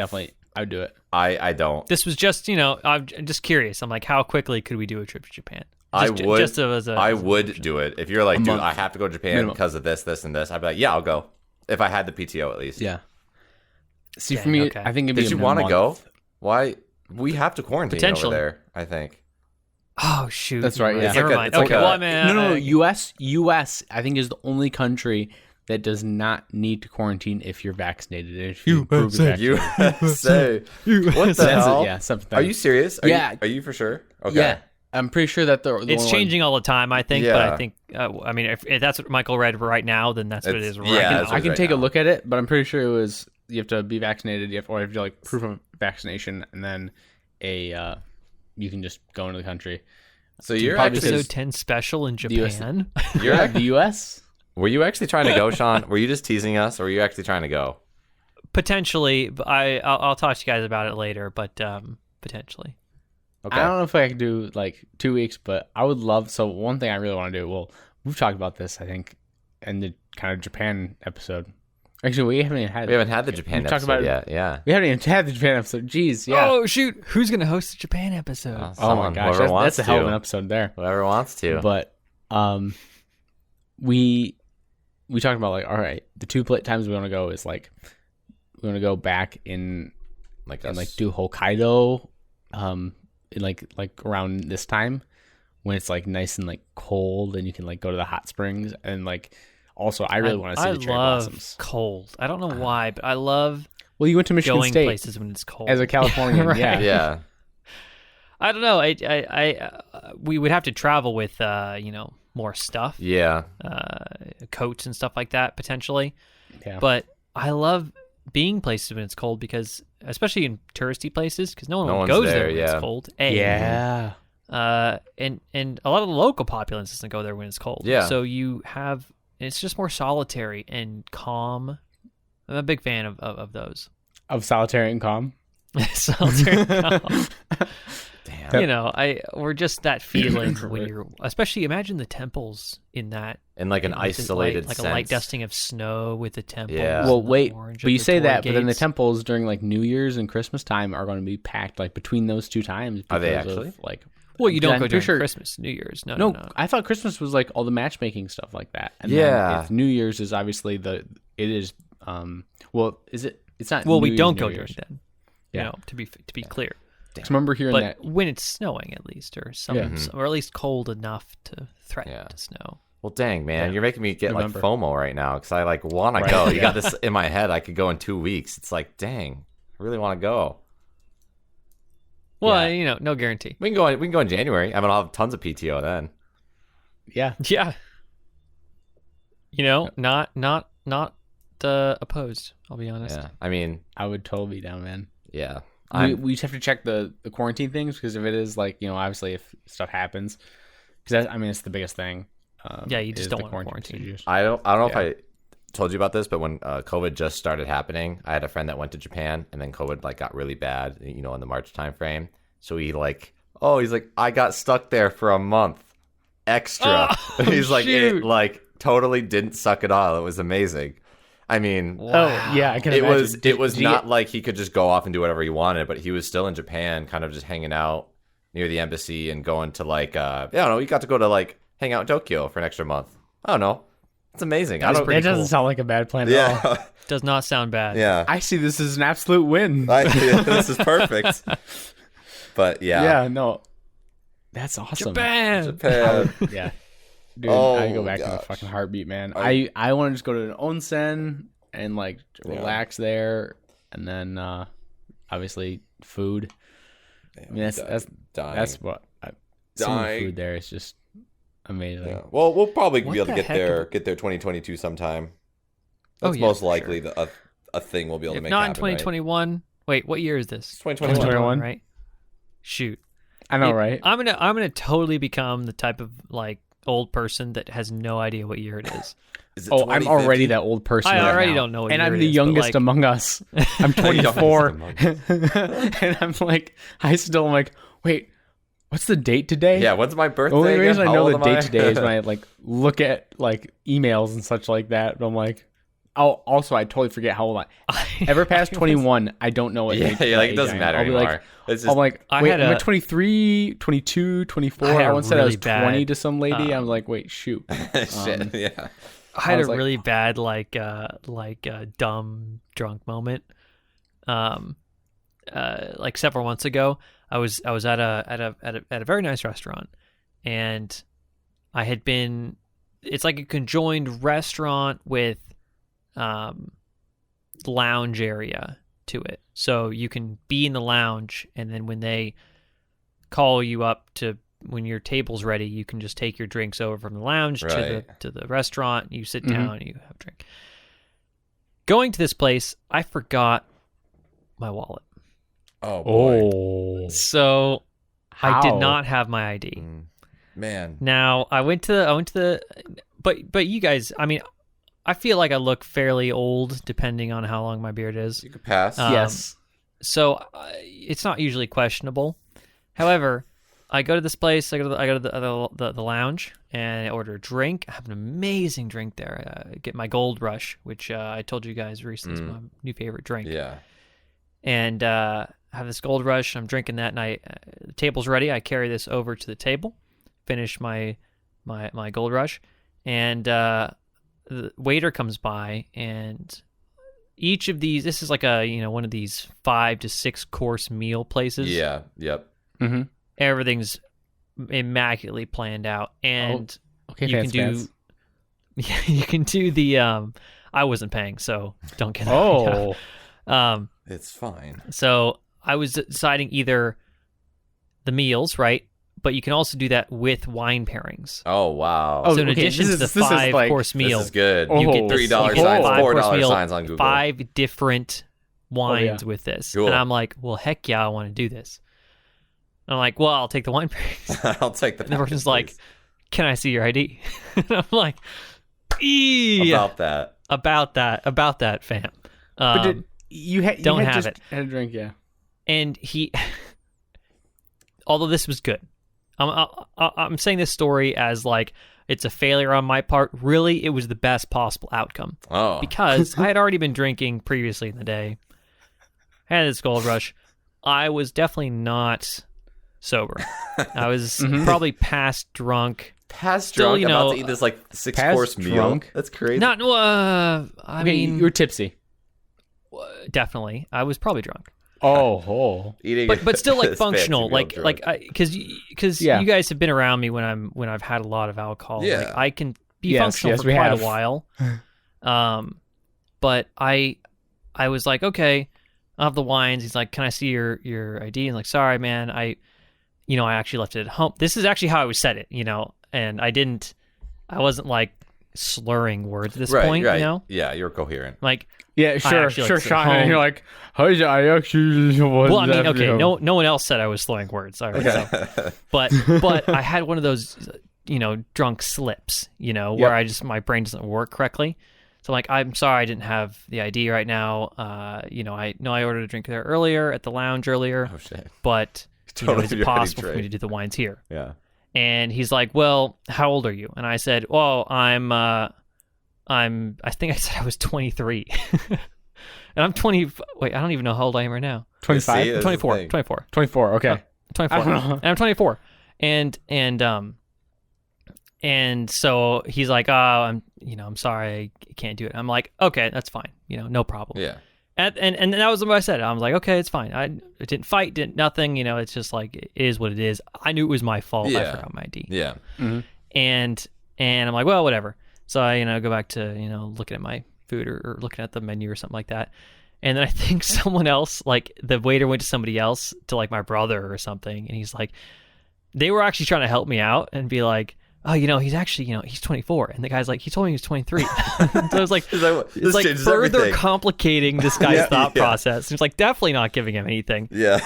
A: would do it.
B: I don't.
C: This was just, I'm just curious. I'm like, how quickly could we do a trip to Japan?
B: I would do it. If you're like, dude, I have to go to Japan because of this, this, and this, I'd be like, yeah, I'll go. If I had the PTO at least.
A: Yeah. See, for me, I think it'd be
B: Did you want to go? Why? We have to quarantine over there, I think.
C: Oh, shoot.
A: That's right. Yeah.
C: Never mind. Okay.
A: No. U.S. I think is the only country that does not need to quarantine if you're vaccinated. If you
B: USA. What the hell?
A: Yeah, something.
B: Are you serious? Are you for sure? Okay.
A: Yeah. I'm pretty sure that
C: it's changing all the time, I think. Yeah. But I think, if that's what Michael read right now, then that's what it is. Right
A: now. I can take a look at it, but I'm pretty sure it was you have to be vaccinated, or if you like proof of vaccination, and then you can just go into the country.
B: So you're
C: episode 10 special in Japan.
A: You're at the U.S.
B: Were you actually trying to go, Sean? Were you just teasing us, or were you actually trying to go?
C: Potentially, but I'll talk to you guys about it later. But potentially.
A: Okay. I don't know if I could do like 2 weeks, but I would love. So one thing I really want to do. Well, we've talked about this, I think, in the kind of Japan episode. Actually, we haven't even had
B: the Japan episode yet. Yeah,
A: we haven't even had the Japan episode. Jeez, yeah.
C: Oh shoot, who's gonna host the Japan episode?
A: Oh my gosh, that's a hell of an episode there.
B: Whoever wants to.
A: But we talked about like, all right, the two times we want to go is like we want to go back in like do Hokkaido. In like around this time when it's like nice and like cold and you can like go to the hot springs and like also I really want to see the cherry blossoms.
C: Cold. I don't know why, but I love
A: you went to Michigan
C: going
A: State
C: places when it's cold
A: as a Californian.
C: Right.
A: Yeah.
C: I don't know. We would have to travel with more stuff.
B: Yeah.
C: Coats and stuff like that potentially.
A: Yeah.
C: But I love being places when it's cold because, especially in touristy places, because no one goes there when it's cold.
A: Yeah.
C: And a lot of the local populace doesn't go there when it's cold.
B: Yeah.
C: So it's just more solitary and calm. I'm a big fan of those.
A: Of solitary and calm.
C: Seltzer. No.
B: Damn.
C: You know, we're just that feeling when you're, especially imagine the temples in that.
B: In like an isolated
C: like
B: sense.
C: a light dusting of snow with the temples.
B: Yeah.
A: Well,
C: and the
A: wait,
C: orange
A: but
C: of
A: you
C: the
A: say that,
C: torii
A: but then the
C: gates.
A: temples during like New Year's and Christmas time are going to be packed like between those two times.
B: Are they
A: because of,
B: actually?
A: like?
C: Well, you don't
A: I'm
C: go
A: pretty
C: during Christmas, New Year's. No,
A: No,
C: no.
A: I thought Christmas was like all the matchmaking stuff like that. And
B: Yeah.
A: then it's New Year's is obviously it is. Well, is it? It's not.
C: Well,
A: New
C: we
A: Year's,
C: don't
A: New
C: go
A: Year's.
C: during then.
A: Yeah.
C: You know, to be clear.
A: I remember hearing
C: But
A: that.
C: when it's snowing, at least, or or at least cold enough to threaten
B: Yeah.
C: to snow.
B: Well, dang, man,
A: Yeah.
B: you're making me get
A: November.
B: like FOMO right now because I like want to
A: Right.
B: go. You got this in my head. I could go in 2 weeks. It's like, dang, I really want to go.
C: Well,
A: Yeah.
C: you know, no guarantee.
B: We can go. We can go in January. I mean, I'll have tons of PTO then.
A: Yeah.
C: Yeah. You know, not opposed. I'll be honest.
B: Yeah, I mean,
A: I would totally be down, man.
B: yeah.
A: We just have to check the quarantine things because if it is like, you know, obviously if stuff happens, because I mean it's the biggest thing.
C: Yeah, you just
A: is
C: don't
A: the
C: want to quarantine.
A: procedures.
B: I don't know if
A: Yeah.
B: I told you about this, but when COVID just started happening, I had a friend that went to Japan, and then COVID like got really bad, you know, in the March timeframe. So he's like, I got stuck there for a month extra.
C: Oh,
B: he's like,
C: shoot.
B: it like totally didn't suck at all. It was amazing. I mean,
A: Oh yeah, I can
B: it
A: imagine.
B: was
A: Did you
B: not
A: get-
B: like he could just go off and do whatever he wanted, but he was still in Japan, kind of just hanging out near the embassy and going to like, I don't know, he got to go to like hang out in Tokyo for an extra month. I don't know. It's amazing.
C: That's
A: That
C: pretty
A: doesn't
C: cool.
A: sound like a bad plan at all.
B: Yeah,
C: Does not sound bad.
B: yeah.
A: I see this as an absolute win.
B: This is perfect. But yeah,
A: Yeah, no, that's awesome.
C: Japan.
A: Yeah, dude,
B: Oh,
A: I go back in a
B: gosh.
A: fucking heartbeat, man. I want to just go to an onsen and like relax there, and then obviously food. I mean, that's what some of the
B: Dying.
A: food there is just amazing.
B: Yeah. Well, we'll probably
C: What
B: be able to
C: the
B: get
C: heck
B: there,
C: of-
B: get there 2022 sometime.
C: Oh,
B: That's
C: yeah,
B: most
C: for
B: likely a thing we'll be able to
C: If
B: make
C: not in
B: happen. Right?
C: 2021. Wait, what year is this?
B: 2021.
A: 2021.
C: Right. Shoot.
A: I know, right?
C: I'm gonna totally become the type of like old person that has no idea what year it is.
B: Is it
A: Oh, I'm
B: 2050?
A: already that old person.
C: I
A: right
C: already
A: now.
C: don't know what
A: and
C: year
A: I'm
C: it
A: the
C: is, but,
A: youngest
C: like-
A: among us. I'm
B: The youngest
A: 24,
B: among
A: and I'm like, I'm like, wait, what's the date today?
B: Yeah, when's my birthday?
A: The only
B: again?
A: reason I
B: How
A: know
B: old
A: the
B: am
A: date
B: I?
A: today is when I like look at like emails and such like that. But I'm like, oh, also I totally forget how old I. Ever past 21, I don't know what.
B: Yeah,
A: age,
B: yeah,
A: what
B: like it
A: age
B: doesn't
A: I am.
B: matter
A: I'll be
B: anymore.
A: like,
B: It's just,
A: I'm like,
C: I
A: wait,
C: had
A: am I
C: a-
A: 23, 22, 24?
C: I had
A: I
C: a
A: once said I was
C: really
A: 20
C: bad,
A: to some lady. I was like, wait, shoot.
B: shit. Yeah.
C: I had
A: was
C: a
A: like-
C: really bad like dumb drunk moment. Like several months ago, I was at a very nice restaurant, and I had been. It's like a conjoined restaurant with lounge area to it, so you can be in the lounge, and then when they call you up to when your table's ready, you can just take your drinks over from the lounge
B: Right.
C: to the restaurant. You sit down and you have a drink. Going to this place, I forgot my wallet.
B: Oh boy.
A: Oh,
C: So I did
A: How?
C: not have my ID.
B: Mm. Man.
C: Now I went to the but you guys, I mean, I feel like I look fairly old depending on how long my beard is.
B: You could pass.
A: yes.
C: So it's not usually questionable. However, I go to this place. I go to the lounge and I order a drink. I have an amazing drink there. I get my Gold Rush, which I told you guys recently is my new favorite drink.
B: Yeah.
C: And I have this Gold Rush. I'm drinking that, and the table's ready. I carry this over to the table, finish my Gold Rush, and the waiter comes by, and each of these. This is like one of these 5 to 6 course meal places.
B: Yeah. Yep.
A: Mm-hmm.
C: Everything's immaculately planned out, and
A: Okay,
C: you can do you can do the I wasn't paying, so don't get
A: Oh,
B: It's fine.
C: so I was deciding either the meals, right, but you can also do that with wine pairings.
B: Oh wow.
A: Oh,
C: So in
A: okay,
C: addition
A: this
C: to the
A: is like-
C: 5-course meal,
B: This is good.
A: Oh,
C: you get
B: $3
C: you
B: signs,
C: get a 5-course
B: $4
C: meal,
B: signs on Google.
C: 5 different wines
A: yeah.
C: with this,
B: Cool.
C: and I'm like, well, heck yeah, I want to do this. And I'm like, well, I'll take the wine pairings.
B: I'll take the.
C: And the person's
B: package,
C: like,
B: please.
C: can I see your ID? And I'm like,
B: about that.
C: about that, fam.
A: but you
C: Don't
A: had
C: have
A: just
C: it.
A: had a drink, yeah.
C: And he, although this was good, I'm saying this story as like it's a failure on my part. Really, it was the best possible outcome.
B: Oh.
C: Because I had already been drinking previously in the day, had this gold rush. I was definitely not sober. I was probably past drunk.
B: Past drunk? About to eat this like 6-course meal? That's crazy.
C: Not, I mean...
A: You were tipsy.
C: Definitely. I was probably drunk.
A: Oh.
B: Eating
C: but still like functional. Because you guys have been around me when I've had a lot of alcohol.
B: Yeah.
C: Like, I can be functional for quite a while. But I was like, okay, I'll have the wines. He's like, can I see your ID? And like, sorry, man, I actually left it at home. This is actually how I said it, and I wasn't like slurring words at this point,
B: Yeah, you're coherent.
C: Like,
A: yeah, sure, Sean. And you're like, I actually was.
C: Well, I mean, okay, no one else said I was slurring words. All right, so, but I had one of those, drunk slips, where my brain doesn't work correctly. So I'm like, I'm sorry, I didn't have the ID right now. I know I ordered a drink there earlier at the lounge earlier.
B: Oh shit!
C: But is it possible for me to do the wines here?
B: Yeah.
C: And he's like, well, how old are you? And I said, well, I think I said I was 23. And I'm 20. Wait, I don't even know how old I am right now.
A: 25?
C: 24.
A: 24, okay.
C: 24. And I'm 24. And so he's like, oh, I'm sorry, I can't do it. I'm like, okay, that's fine. No problem.
B: Yeah.
C: And that was what I said. I was like, okay, it's fine. I didn't fight, didn't nothing. It's just like, it is what it is. I knew it was my fault. I forgot my ID.
B: Yeah.
A: Mm-hmm.
C: And I'm like, well, whatever. So I, go back to, looking at my food or looking at the menu or something like that. And then I think someone else, like the waiter went to somebody else, to like my brother or something. And he's like, they were actually trying to help me out and be like, oh, he's actually, he's 24. And the guy's like, he told me he was 23. So I was like, it's like further
B: everything.
C: Complicating this guy's thought process. He's like, definitely not giving him anything.
B: Yeah.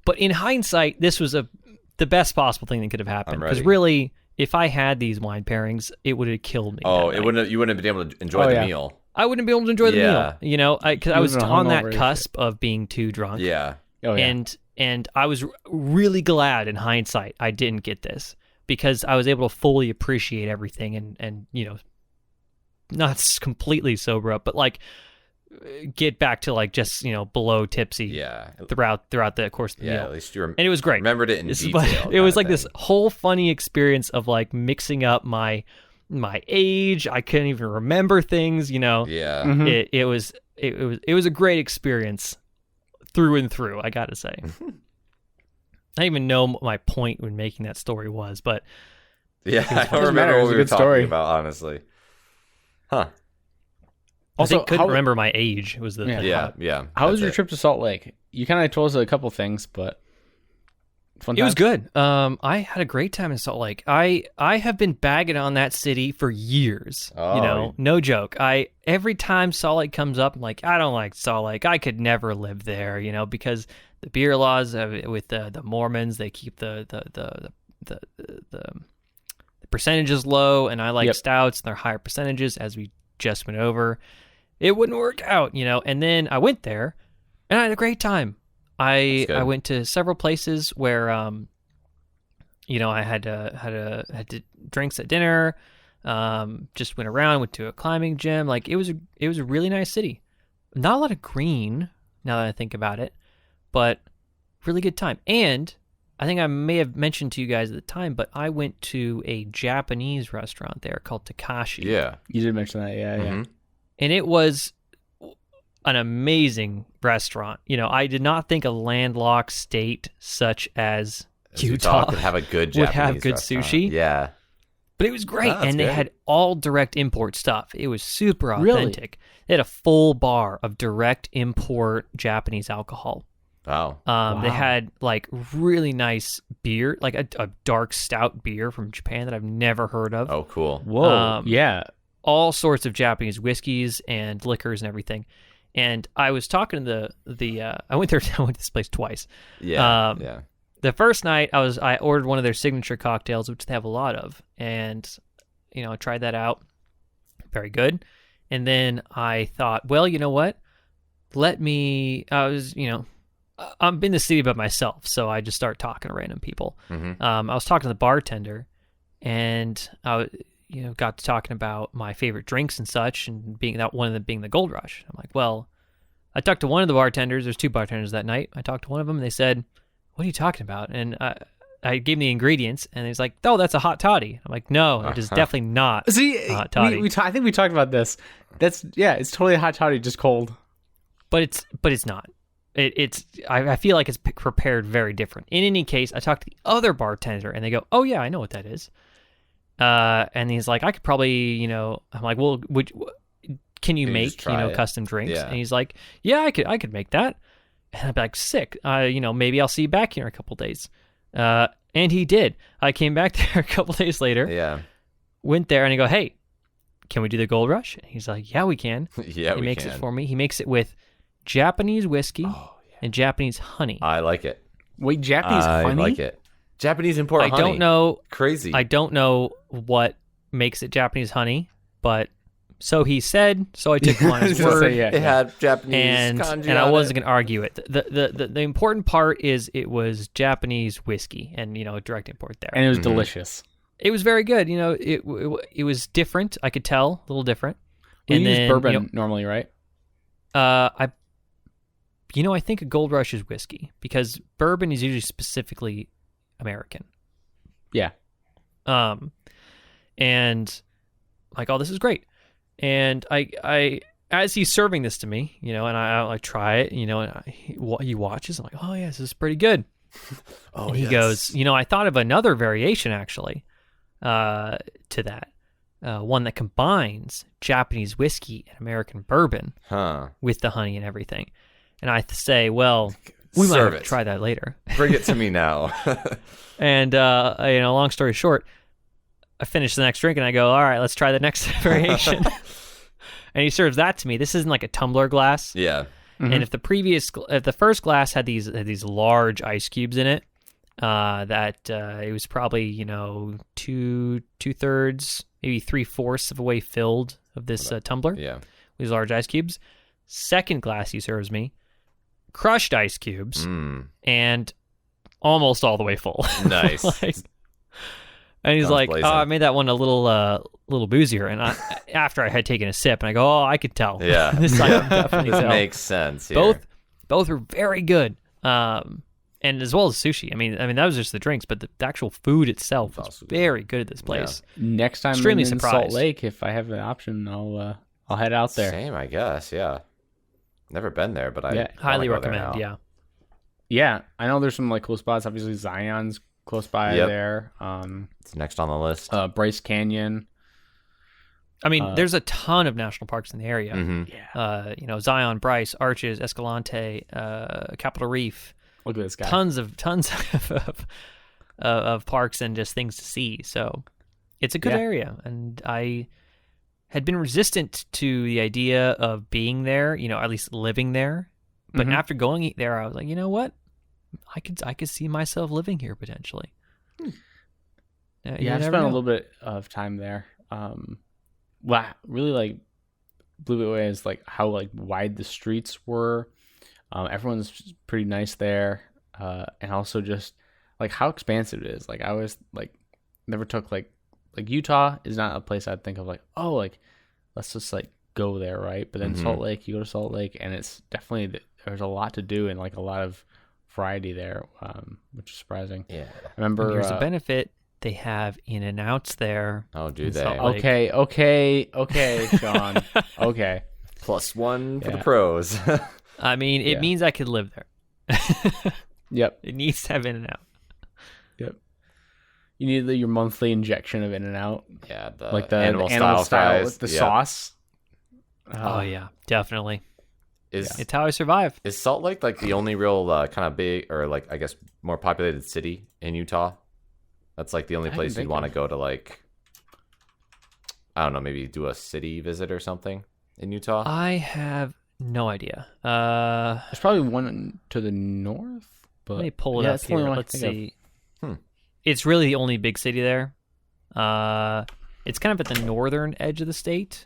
C: But in hindsight, this was the best possible thing that could have happened. Because really, if I had these wine pairings, it would have killed me.
B: Oh, you wouldn't have been able to enjoy the meal.
C: I wouldn't be able to enjoy the meal, because I was on that cusp of being too drunk.
B: Yeah.
A: Oh, yeah.
C: And I was really glad in hindsight I didn't get this, because I was able to fully appreciate everything and not completely sober up, but like get back to like just below tipsy throughout the course of the meal.
B: At least you
C: and it was great.
B: Remembered it in detail.
C: It was like this whole funny experience of like mixing up my age. I couldn't even remember things, Yeah.
A: Mm-hmm.
C: It was a great experience through and through, I gotta say. I don't even know what my point when making that story was, but
B: yeah, I don't remember what we were talking about, honestly. Huh.
C: Also, I couldn't remember my age. Was the
B: yeah.
A: How was your trip to Salt Lake? You kind of told us a couple things, but fun time?
C: It was good. I had a great time in Salt Lake. I have been bagging on that city for years. No joke. Every time Salt Lake comes up, I'm like, I don't like Salt Lake. I could never live there, because the beer laws with the Mormons, they keep the percentages low, and I like stouts, and they're higher percentages, as we just went over. It wouldn't work out, And then I went there, and I had a great time. I went to several places where, I had drinks at dinner. Just went around, went to a climbing gym. Like it was a really nice city. Not a lot of green now that I think about it, but really good time. And I think I may have mentioned to you guys at the time, but I went to a Japanese restaurant there called Takashi.
B: Yeah,
A: you did mention that. Yeah.
C: And it was an amazing restaurant. I did not think a landlocked state such as Utah
B: would have a good
C: Japanese
B: have
C: good
B: restaurant.
C: Sushi.
B: Yeah.
C: But it was great, and they had all direct import stuff. It was super authentic.
A: Really?
C: They had a full bar of direct import Japanese alcohol.
B: Wow.
C: They had like really nice beer, like a dark stout beer from Japan that I've never heard of.
B: Oh, cool.
A: Whoa. Yeah.
C: All sorts of Japanese whiskeys and liquors and everything. And I was talking to I went there. I went to this place twice.
B: Yeah. Yeah.
C: The first night I ordered one of their signature cocktails, which they have a lot of, and I tried that out. Very good. And then I thought, well, you know what? I was I'm in the city by myself, so I just start talking to random people. I was talking to the bartender, and I got to talking about my favorite drinks and such, and being that one of them being the Gold Rush. I'm like, well, I talked to one of the bartenders. There's 2 bartenders that night. I talked to one of them, and they said, "What are you talking about?" And I gave him the ingredients, and he's like, "Oh, that's a hot toddy." I'm like, "No, it is definitely not a hot toddy."
A: I think we talked about this. It's totally a hot toddy, just cold.
C: But it's not. I feel like it's prepared very different. In any case, I talked to the other bartender, and they go, "Oh yeah, I know what that is." And he's like, "I could probably, I'm like, "Well, can you make custom drinks?"
B: Yeah.
C: And he's like, "Yeah, I could make that." And I'd be like, "Sick. Maybe I'll see you back here in a couple days." And he did. I came back there a couple days later.
B: Yeah.
C: Went there, and I go, "Hey, can we do the Gold Rush?" And he's like, "Yeah, we can."
B: Yeah,
C: he makes it for me. He makes it with Japanese whiskey and Japanese honey.
B: I like it.
A: Wait, Japanese honey?
B: I like it. Japanese import honey.
C: I don't know.
B: Crazy.
C: I don't know what makes it Japanese honey, but so he said. So I took him on his word.
B: It had Japanese
C: and I wasn't going to argue it. The important part is it was Japanese whiskey and direct import there,
A: and it was delicious.
C: It was very good. It was different. I could tell a little different.
A: And you use bourbon normally, right?
C: I think a Gold Rush is whiskey because bourbon is usually specifically American.
A: Yeah.
C: And like, oh, this is great. And I as he's serving this to me, and I like try it, and he watches. I'm like, oh yeah, this is pretty good. And he goes, I thought of another variation actually, to that, one that combines Japanese whiskey and American bourbon with the honey and everything. And I say, well, we might have to try that later.
B: Bring it to me now.
C: And long story short, I finish the next drink and I go, all right, let's try the next variation. And he serves that to me. This isn't like a tumbler glass.
B: Yeah.
C: Mm-hmm. And if the first glass had these large ice cubes in it, it was probably 2/3, maybe 3/4 of a way filled of this tumbler.
B: Yeah.
C: These large ice cubes. Second glass he serves me, crushed ice cubes, and almost all the way full.
B: Nice.
C: And he's like, blazing. "Oh, I made that one a little boozier." And after I had taken a sip, and I go, "Oh, I could tell."
B: Yeah,
C: this
B: makes sense. Here.
C: Both were very good, and as well as sushi. I mean that was just the drinks, but the actual food itself was very good at this place.
A: Yeah. Next time I'm in Salt Lake, if I have an option, I'll head out there.
B: Same, I guess. Yeah, never been there, but I
C: highly recommend.
B: Yeah,
A: I know there's some like cool spots. Obviously, Zion's close by there.
B: It's next on the list.
A: Bryce Canyon.
C: I mean, there's a ton of national parks in the area.
B: Mm-hmm.
C: Yeah. Zion, Bryce, Arches, Escalante, Capitol Reef.
A: Look at this guy.
C: Tons of parks and just things to see. So it's a good area, and I had been resistant to the idea of being there. At least living there. But after going there, I was like, you know what? I could see myself living here potentially.
A: I spent a little bit of time there. What really like blew me away is like how like wide the streets were. Everyone's pretty nice there, and also just like how expansive it is. Like I was like never took like Utah is not a place I'd think of like, oh, like let's just like go there, right? But then Salt Lake, you go to Salt Lake, and it's definitely there's a lot to do and like a lot of variety there, which is surprising.
B: Yeah,
A: I remember.
C: And here's a benefit: they have In-N-Outs there.
B: Oh, do they?
A: Okay, Sean. Okay,
B: +1 for the pros.
C: I mean, it means I could live there.
A: Yep.
C: It needs to have In-N-Out.
A: Yep. You need your monthly injection of In-N-Out.
B: Yeah,
A: like the
B: animal style fries
A: with the sauce.
C: Oh yeah, definitely.
B: It's
C: how I survive.
B: Is Salt Lake like the only real kind of big or like I guess more populated city in Utah? That's like the only place you'd want to go to, like, I don't know, maybe do a city visit or something in Utah?
C: I have no idea.
A: There's probably one to the north. But
C: let me pull it up here. Let's see. It's really the only big city there. It's kind of at the northern edge of the state.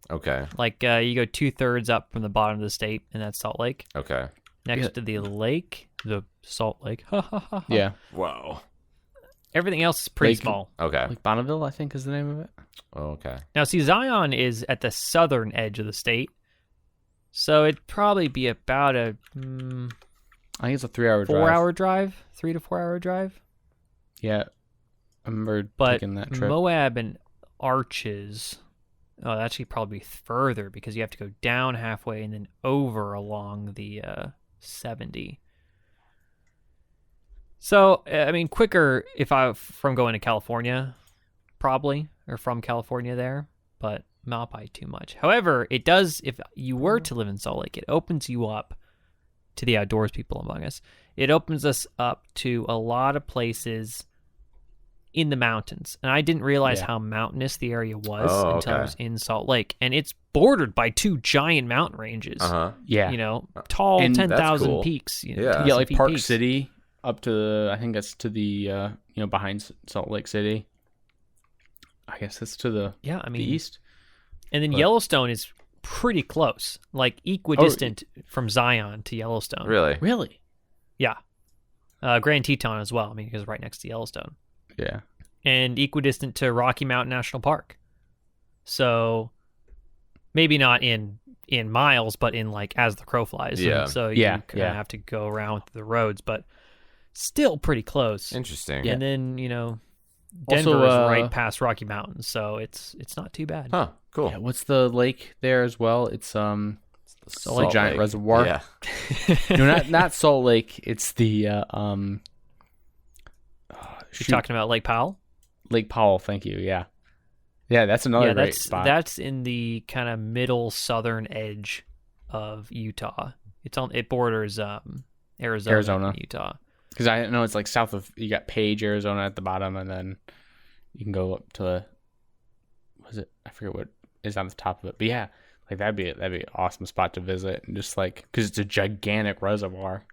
B: Okay.
C: Like you go 2/3 up from the bottom of the state, and that's Salt Lake.
B: Okay.
C: next to the lake, the Salt Lake.
A: Yeah.
B: Whoa.
C: Everything else is pretty
A: Lake-
C: small.
B: Okay.
A: Like Bonneville, I think is the name of it.
B: Oh, okay.
C: Now, see, Zion is at the southern edge of the state, so it'd probably be about a
A: I think it's a 3-hour drive.
C: 4-hour drive, 3 to 4 hour drive.
A: Yeah. I remember
C: But
A: taking that trip.
C: Moab and Arches, oh, actually probably further because you have to go down halfway and then over along the 70. So, I mean, quicker from going to California, probably, or from California there, but not by too much. However, it does, if you were to live in Salt Lake, it opens you up to the outdoors people among us. It opens us up to a lot of places in the mountains. And I didn't realize how mountainous the area was until I was in Salt Lake. And it's bordered by 2 giant mountain ranges.
A: Yeah.
C: You know, tall
A: And
C: 10,000
B: cool.
C: peaks. You know,
B: Yeah.
A: Yeah, like Park
C: peaks.
A: City up to I think that's to the behind Salt Lake City. I guess that's to the
C: I mean,
A: the east.
C: And then Yellowstone is pretty close, like equidistant from Zion to Yellowstone.
B: Really?
A: Really?
C: Yeah. Grand Teton as well. I mean, because it's right next to Yellowstone.
A: Yeah.
C: And equidistant to Rocky Mountain National Park. So maybe not in miles, but in like as the crow flies.
B: Yeah.
C: So you
A: Yeah,
C: kind of have to go around the roads, but still pretty close.
B: Interesting.
C: And then, Denver
A: Also,
C: is right past Rocky Mountains, so it's not too bad.
B: Huh. Cool.
A: Yeah, what's the lake there as well? It's a
B: Salt
A: giant
B: Lake.
A: reservoir.
B: Yeah.
A: No, not Salt Lake. It's the
C: You're talking about Lake Powell?
A: Lake Powell. Thank you. Yeah. Yeah, that's another great spot.
C: That's in the kind of middle southern edge of Utah. It borders Arizona. And Utah.
A: Because I know it's like south of, you got Page, Arizona at the bottom, and then you can go up to, I forget what is on the top of it. But yeah, like that'd be an awesome spot to visit, and just like, because it's a gigantic reservoir.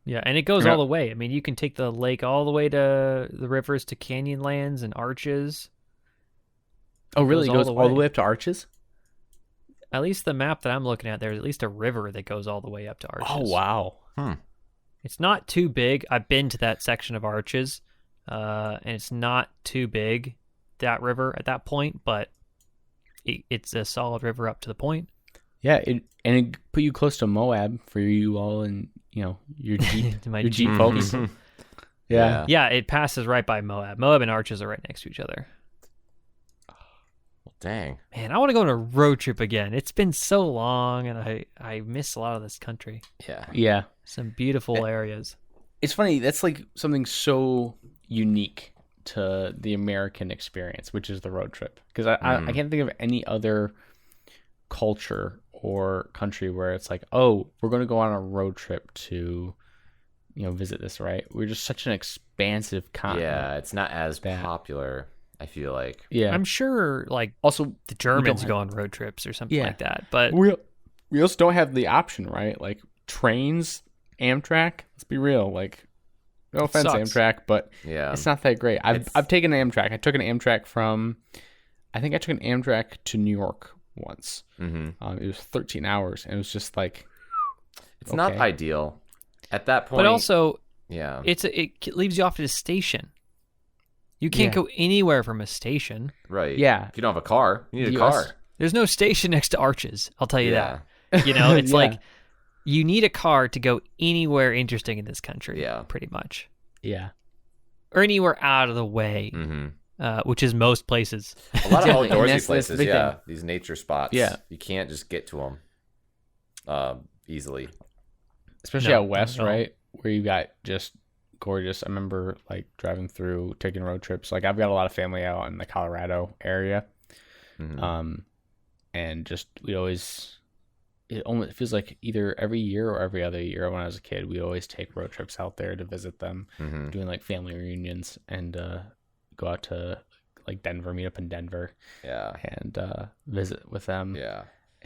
C: Yeah, and it goes all the way. I mean, you can take the lake all the way to the rivers to Canyonlands and Arches.
A: Oh, really? It goes all the
C: way
A: way up to Arches?
C: At least the map that I'm looking at, there's at least a river that goes all the way up to Arches.
A: Oh, wow.
C: It's not too big. I've been to that section of Arches, and it's not too big, that river at that point, but it's a solid river up to the point.
A: Yeah, it put you close to Moab for you all, and your Jeep,
C: My
A: your Jeep
C: Jeep
A: folks.
C: people.
A: Yeah.
C: Yeah, it passes right by Moab. Moab and Arches are right next to each other.
B: Well, dang.
C: Man, I want to go on a road trip again. It's been so long, and I miss a lot of this country.
B: Yeah.
A: Yeah.
C: Some beautiful areas.
A: It's funny. That's like something so unique to the American experience, which is the road trip. Because I can't think of any other culture or country where it's like, oh, we're going to go on a road trip to, visit this, right? We're just such an expansive continent.
B: Yeah, it's not as popular, I feel like.
A: Yeah.
C: I'm sure, like,
A: Also,
C: the Germans go on road trips or something like that. But
A: we also don't have the option, right? Like trains, Amtrak. Let's be real. Like, no offense,
C: sucks.
A: Amtrak, but
B: Yeah.
A: it's not that great. I've taken Amtrak. I took an Amtrak to New York once.
B: Mm-hmm.
A: It was 13 hours, and it was just like,
B: It's not ideal at that point.
C: but also,
B: yeah,
C: it leaves you off at a station. You can't go anywhere from a station.
B: right.
A: Yeah.
B: If you don't have a car, you need a
A: US
B: car.
C: There's no station next to Arches. I'll tell you
B: Yeah.
C: that. It's
A: Yeah.
C: like you need a car to go anywhere interesting in this country.
B: Yeah.
C: Pretty much,
A: yeah.
C: or anywhere out of the way, which is most places.
B: A lot of
A: Exactly. And
B: outdoorsy
A: that's the
B: places,
A: big
B: yeah.
A: thing.
B: These nature spots.
A: Yeah.
B: You can't just get to them easily.
A: Especially
C: No,
A: out west,
C: not at all.
A: right? Where you got just gorgeous. I remember like driving through, taking road trips. Like I've got a lot of family out in the Colorado area.
B: Mhm.
A: And just it almost feels like either every year or every other year when I was a kid, we always take road trips out there to visit them, doing like family reunions, and go out to like Denver, meet up in Denver, and visit with them,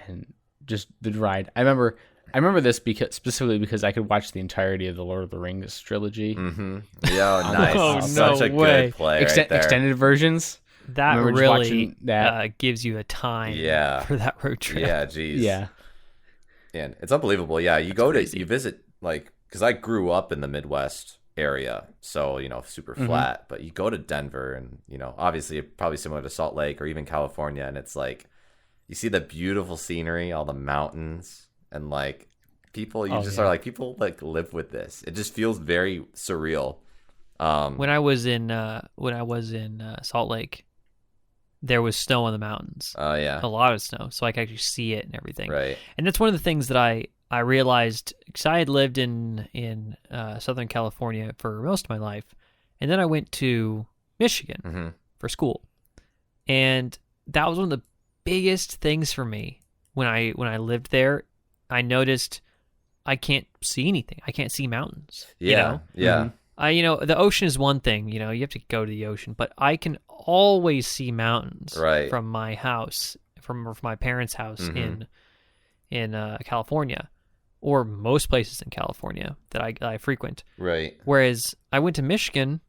A: and just the ride. I remember this specifically because I could watch the entirety of the Lord of the Rings trilogy.
B: Yeah, nice.
C: Oh,
B: Such
C: no
B: a
C: way.
B: good play right there.
A: Extended versions.
C: That
A: remember just
C: really
A: watching that.
C: gives you a time
B: Yeah.
C: for that road trip.
B: Yeah, geez.
A: Yeah.
B: And it's unbelievable. Yeah, you visit, like, because I grew up in the Midwest area, so, super flat. But you go to Denver and, obviously probably similar to Salt Lake or even California, and it's like you see the beautiful scenery, all the mountains, and like people, are like, people like live with this. It just feels very surreal.
C: When I was in Salt Lake, there was snow on the mountains.
B: Oh yeah,
C: a lot of snow, so I could actually see it and everything.
B: Right.
C: And that's one of the things that I realized, because I had lived in Southern California for most of my life, and then I went to Michigan for school, and that was one of the biggest things for me when I lived there. I noticed I can't see anything. I can't see mountains.
B: Yeah, yeah.
C: The ocean is one thing. You have to go to the ocean, but I can always see mountains from my house, from my parents' house in California, or most places in California that I frequent.
B: Right.
C: Whereas I went to Michigan,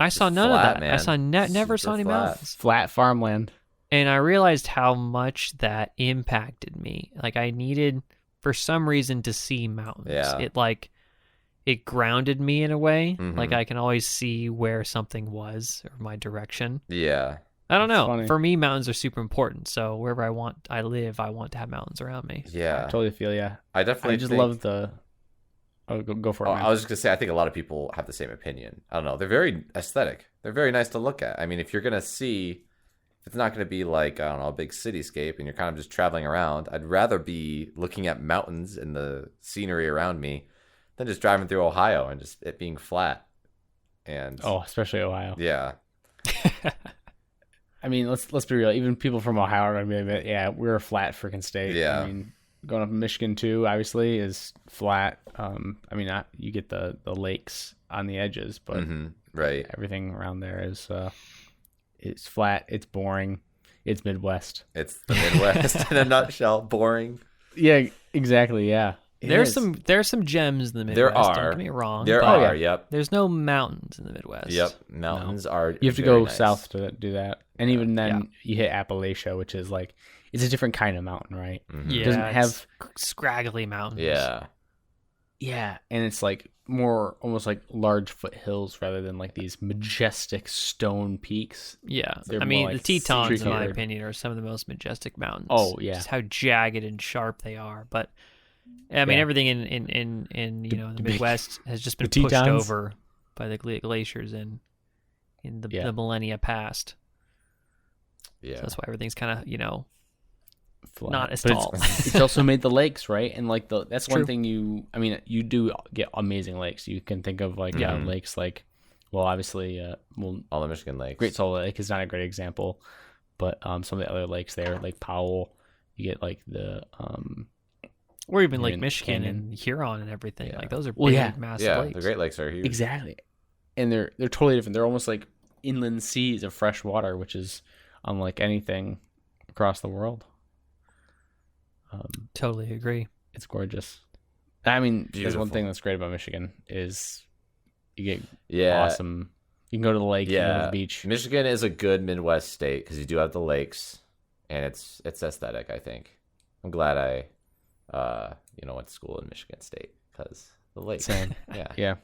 C: I saw none of that. Man. I saw never saw any mountains.
A: Flat farmland.
C: And I realized how much that impacted me. Like, I needed, for some reason, to see mountains.
B: Yeah.
C: It grounded me in a way. Like, I can always see where something was, or my direction.
B: Yeah.
C: I don't know. Funny. For me, mountains are super important. So wherever I live, I want to have mountains around me.
B: Yeah.
A: I totally feel you.
B: I just
A: love the... Oh, go for it, man.
B: I was just going to say, I think a lot of people have the same opinion. I don't know. They're very aesthetic. They're very nice to look at. I mean, if you're going to see... It's not going to be like, I don't know, a big cityscape and you're kind of just traveling around. I'd rather be looking at mountains and the scenery around me than just driving through Ohio and just it being flat. And
A: especially Ohio.
B: Yeah.
A: I mean, let's be real. Even people from Ohio are going to be like, yeah, we're a flat freaking state.
B: Yeah.
A: I mean, going up to Michigan too, obviously, is flat. You get the lakes on the edges, but
B: right,
A: everything around there is it's flat. It's boring. It's Midwest.
B: It's the Midwest in a nutshell. Boring.
A: Yeah, exactly. Yeah.
C: There's some gems in the Midwest.
B: There are.
C: Don't get me wrong.
B: There are. Yep.
C: There's no mountains in the Midwest.
B: Yep. Mountains are.
A: You have to go south to do that, and even then, you hit Appalachia, which is like it's a different kind of mountain, right?
C: Yeah.
A: It doesn't have
C: scraggly mountains.
B: Yeah.
A: Yeah, and it's like more almost like large foothills rather than like these majestic stone peaks.
C: Yeah.
A: They're
C: I mean,
A: more like
C: the Tetons, in my
A: tree-covered.
C: opinion, are some of the most majestic mountains.
A: Oh, yeah.
C: Just how jagged and sharp they are. But I mean, everything in the Midwest has just been pushed
A: Tetons.
C: over by the glaciers in the millennia past.
B: Yeah.
C: So that's why everything's kind of,
A: Flat.
C: not as
A: But
C: tall.
A: It's also made the lakes, right? And like that's
C: True.
A: one thing you do get amazing lakes. You can think of like lakes like, well, obviously,
B: all the Michigan lakes.
A: Great Salt Lake is not a great example, but some of the other lakes there, like Powell, you get like the
C: or even Lake
A: Grand
C: Michigan
A: Canyon.
C: and Huron and everything.
B: Yeah.
C: Like those are big,
A: Well, yeah.
C: massive
B: Yeah,
C: lakes.
B: the Great Lakes are huge.
A: exactly, and they're totally different. They're almost like inland seas of fresh water, which is unlike anything across the world.
C: Totally agree.
A: It's gorgeous. I mean, there's
B: Beautiful.
A: one thing that's great about Michigan is you get
B: Yeah.
A: awesome. You can go to the lake, you can go to the beach.
B: Michigan is a good Midwest state because you do have the lakes, and it's aesthetic. I think I'm glad I went to school in Michigan State because the lakes.
A: Same.
B: Yeah.
A: Yeah.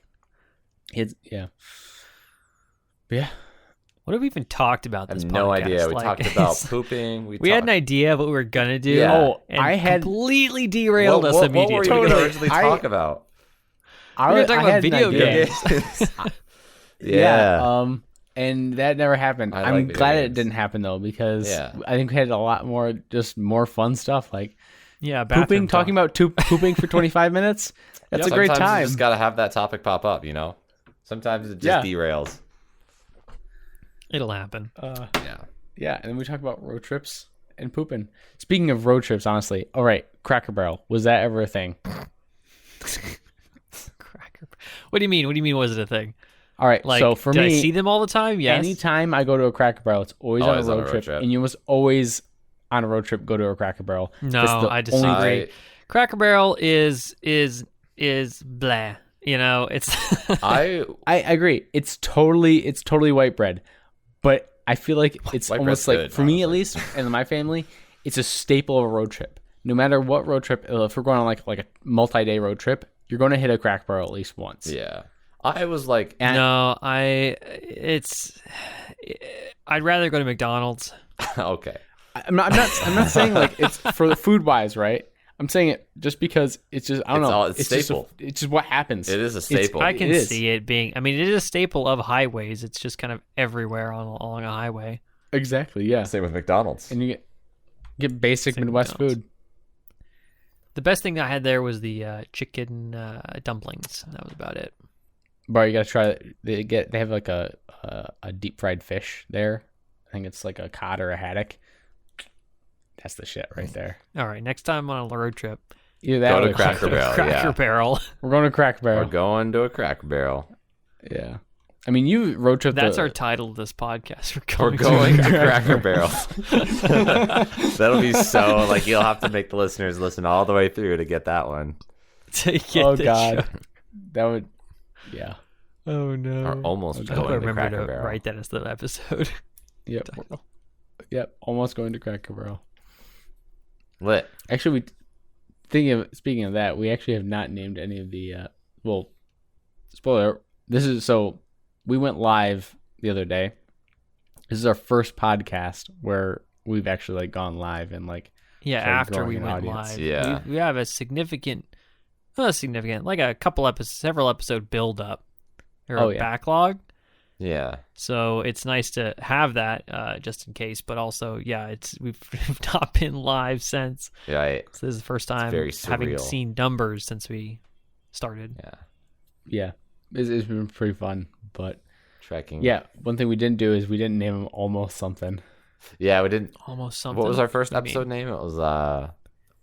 A: But yeah.
C: What have we even talked about
B: I
C: this
B: have no
C: podcast?
B: idea. We
C: Like,
B: talked about pooping.
C: We had an idea of what we were gonna do.
B: Yeah.
A: Oh,
C: and
A: I had
C: completely derailed us
B: What
C: immediately.
B: were you going to
A: Totally.
B: originally talk about?
C: We were talking about
A: had an
C: video
A: idea.
C: games.
B: Yeah.
A: And that never happened.
B: I like
A: I'm
B: video
A: glad
B: games.
A: it didn't happen though, because
B: Yeah.
A: I think we had a lot more, just more fun stuff like
C: Yeah,
A: pooping, talking about pooping for 25 minutes. That's a great
B: Sometimes
A: time.
B: you just got to have that topic pop up, Sometimes it just derails.
C: It'll happen.
B: Yeah.
A: Yeah, and then we talk about road trips and pooping. Speaking of road trips, honestly, all right, Cracker Barrel, was that ever a thing?
C: Cracker. What do you mean? What do you mean? Was it a thing?
A: All right,
C: Like,
A: so for
C: did
A: me,
C: I see them all the time? Yes.
A: anytime I go to a Cracker Barrel, it's always on a road trip, and you must always on a road trip go to a Cracker Barrel.
C: No,
A: That's the
C: I disagree.
A: only-
C: Cracker Barrel is blah. It's
B: I
A: I agree. It's totally white bread, but I feel like it's
B: White
A: almost
B: bread's
A: like
B: good,
A: for me at
B: honestly.
A: least, and my family, it's a staple of a road trip no matter what road trip, if we're going on like a multi-day road trip, you're going to hit a Cracker Barrel at least once.
B: Yeah. I was like,
C: I'd rather go to McDonald's.
B: okay.
A: I'm not saying like it's for the food wise, right? I'm saying it just because it's just I don't know.
B: It's staple.
A: It's just what happens.
B: It is a staple.
C: I can see it being. I mean, it is a staple of highways. It's just kind of everywhere along a highway.
A: Exactly. Yeah.
B: Same with McDonald's.
A: And you get basic Midwest food.
C: The best thing I had there was the chicken dumplings. That was about it.
A: Bro, you gotta try it. They have like a deep fried fish there. I think it's like a cod or a haddock. That's the shit right there.
C: All right, next time on a road trip,
A: either that
B: go
A: or
B: to Cracker Barrel.
C: Cracker Barrel.
A: We're going to Cracker Barrel.
B: We're going to a Cracker Barrel.
A: Yeah. I mean, you road trip.
C: That's our title of this podcast.
B: We're going to Cracker Barrel. That'll be so like you'll have to make the listeners listen all the way through to get that one.
A: Oh God, that would. Yeah.
C: Oh no.
B: Or almost
C: I
B: going to
C: remember
B: Cracker
C: to
B: Barrel.
C: write that as the episode.
A: Yep.
C: Title.
A: Yep. Almost going to Cracker Barrel.
B: Lit.
A: Actually, speaking of that, we actually have not named any of the. Well, spoiler. We went live the other day. This is our first podcast where we've actually like gone live and like.
C: Yeah, after we went
A: audience.
C: live.
B: Yeah.
C: We have a significant, like a several episode build up or backlog.
B: Yeah.
C: So it's nice to have that just in case, but also, yeah, we've not been live since.
B: Yeah.
C: So this is the first time
B: very
C: having
B: surreal.
C: seen numbers since we started.
B: Yeah.
A: Yeah, it's been pretty fun, but
B: Tracking.
A: yeah, one thing we didn't do is we didn't name them almost something.
B: Yeah, we didn't.
C: Almost something.
B: What was our first episode name? It was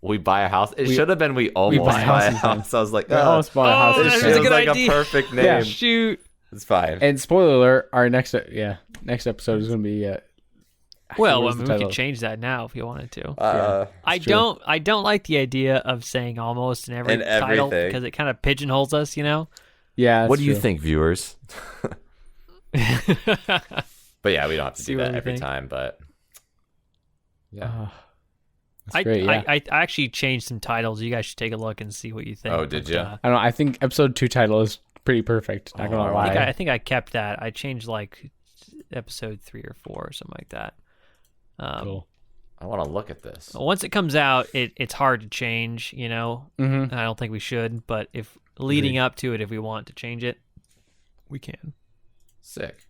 B: We Buy a House. It should have been We
A: Buy
B: Almost Buy a House. I was like,
A: almost bought a house.
C: Oh,
B: this
C: that's
B: feels
C: a good
B: like
C: idea.
B: a perfect name.
A: Yeah.
C: Shoot.
B: It's fine.
A: And spoiler alert, our next episode is going to be.
C: Well,
A: what is
C: I mean,
A: the
C: we
A: title?
C: could change that now if you wanted to.
B: I
C: I don't like the idea of saying almost in every
B: In
C: title
B: everything.
C: because it kind of pigeonholes us, you know.
A: Yeah.
B: What do you
A: true.
B: think, viewers? But yeah, we don't have to
C: See
B: do
C: what
B: that
C: we
B: every
C: think.
B: time. But yeah.
A: That's great. Yeah.
C: I actually changed some titles. You guys should take a look and see what you think.
B: Oh, did you?
A: I don't know. I think episode 2 title is pretty perfect. Not gonna lie.
C: I think I kept that. I changed like episode 3 or 4 or something like that.
A: Cool.
B: I want to look at this.
C: Once it comes out, it's hard to change, you know.
A: Mm-hmm.
C: And I don't think we should, but if leading up to it, if we want to change it, we can.
B: Sick.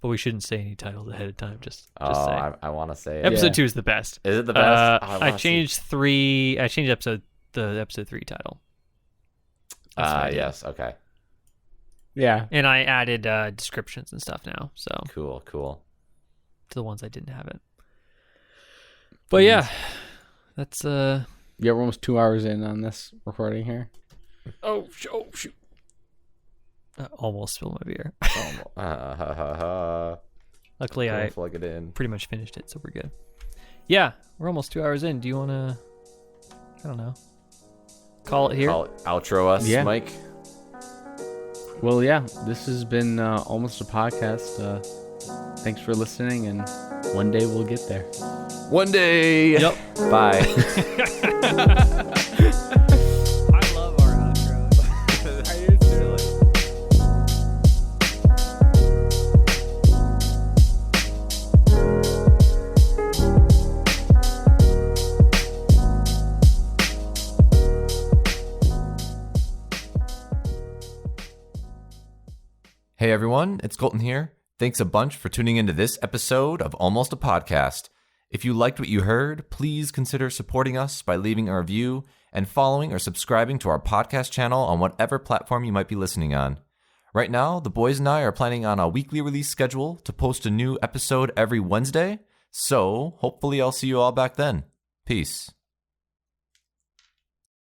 C: But we shouldn't say any titles ahead of time. Just say.
B: I want to say it.
C: Episode 2 is the best.
B: Is it the best?
C: I changed 3. I changed the episode 3 title. That's what I did.
B: Yes. Okay.
A: Yeah.
C: And I added descriptions and stuff now. So
B: Cool.
C: to the ones I didn't have it. But yeah, that's
A: Yeah, we're almost 2 hours in on this recording here.
B: Oh shoot.
C: I almost spilled my beer. Luckily,
B: Don't
C: I
B: plug it in.
C: pretty much finished it, so we're good. Yeah, we're almost 2 hours in. Do you want to, I don't know, call it here?
B: Outro us,
A: Yeah.
B: Mike.
A: Well, yeah, this has been almost a podcast. Thanks for listening, and one day we'll get there.
B: One day.
C: Yep.
B: Bye.
C: I love our outro.
B: Hey everyone, it's Colton here. Thanks a bunch for tuning into this episode of Almost a Podcast. If you liked what you heard, please consider supporting us by leaving a review and following or subscribing to our podcast channel on whatever platform you might be listening on. Right now, the boys and I are planning on a weekly release schedule to post a new episode every Wednesday, so hopefully I'll see you all back then. Peace.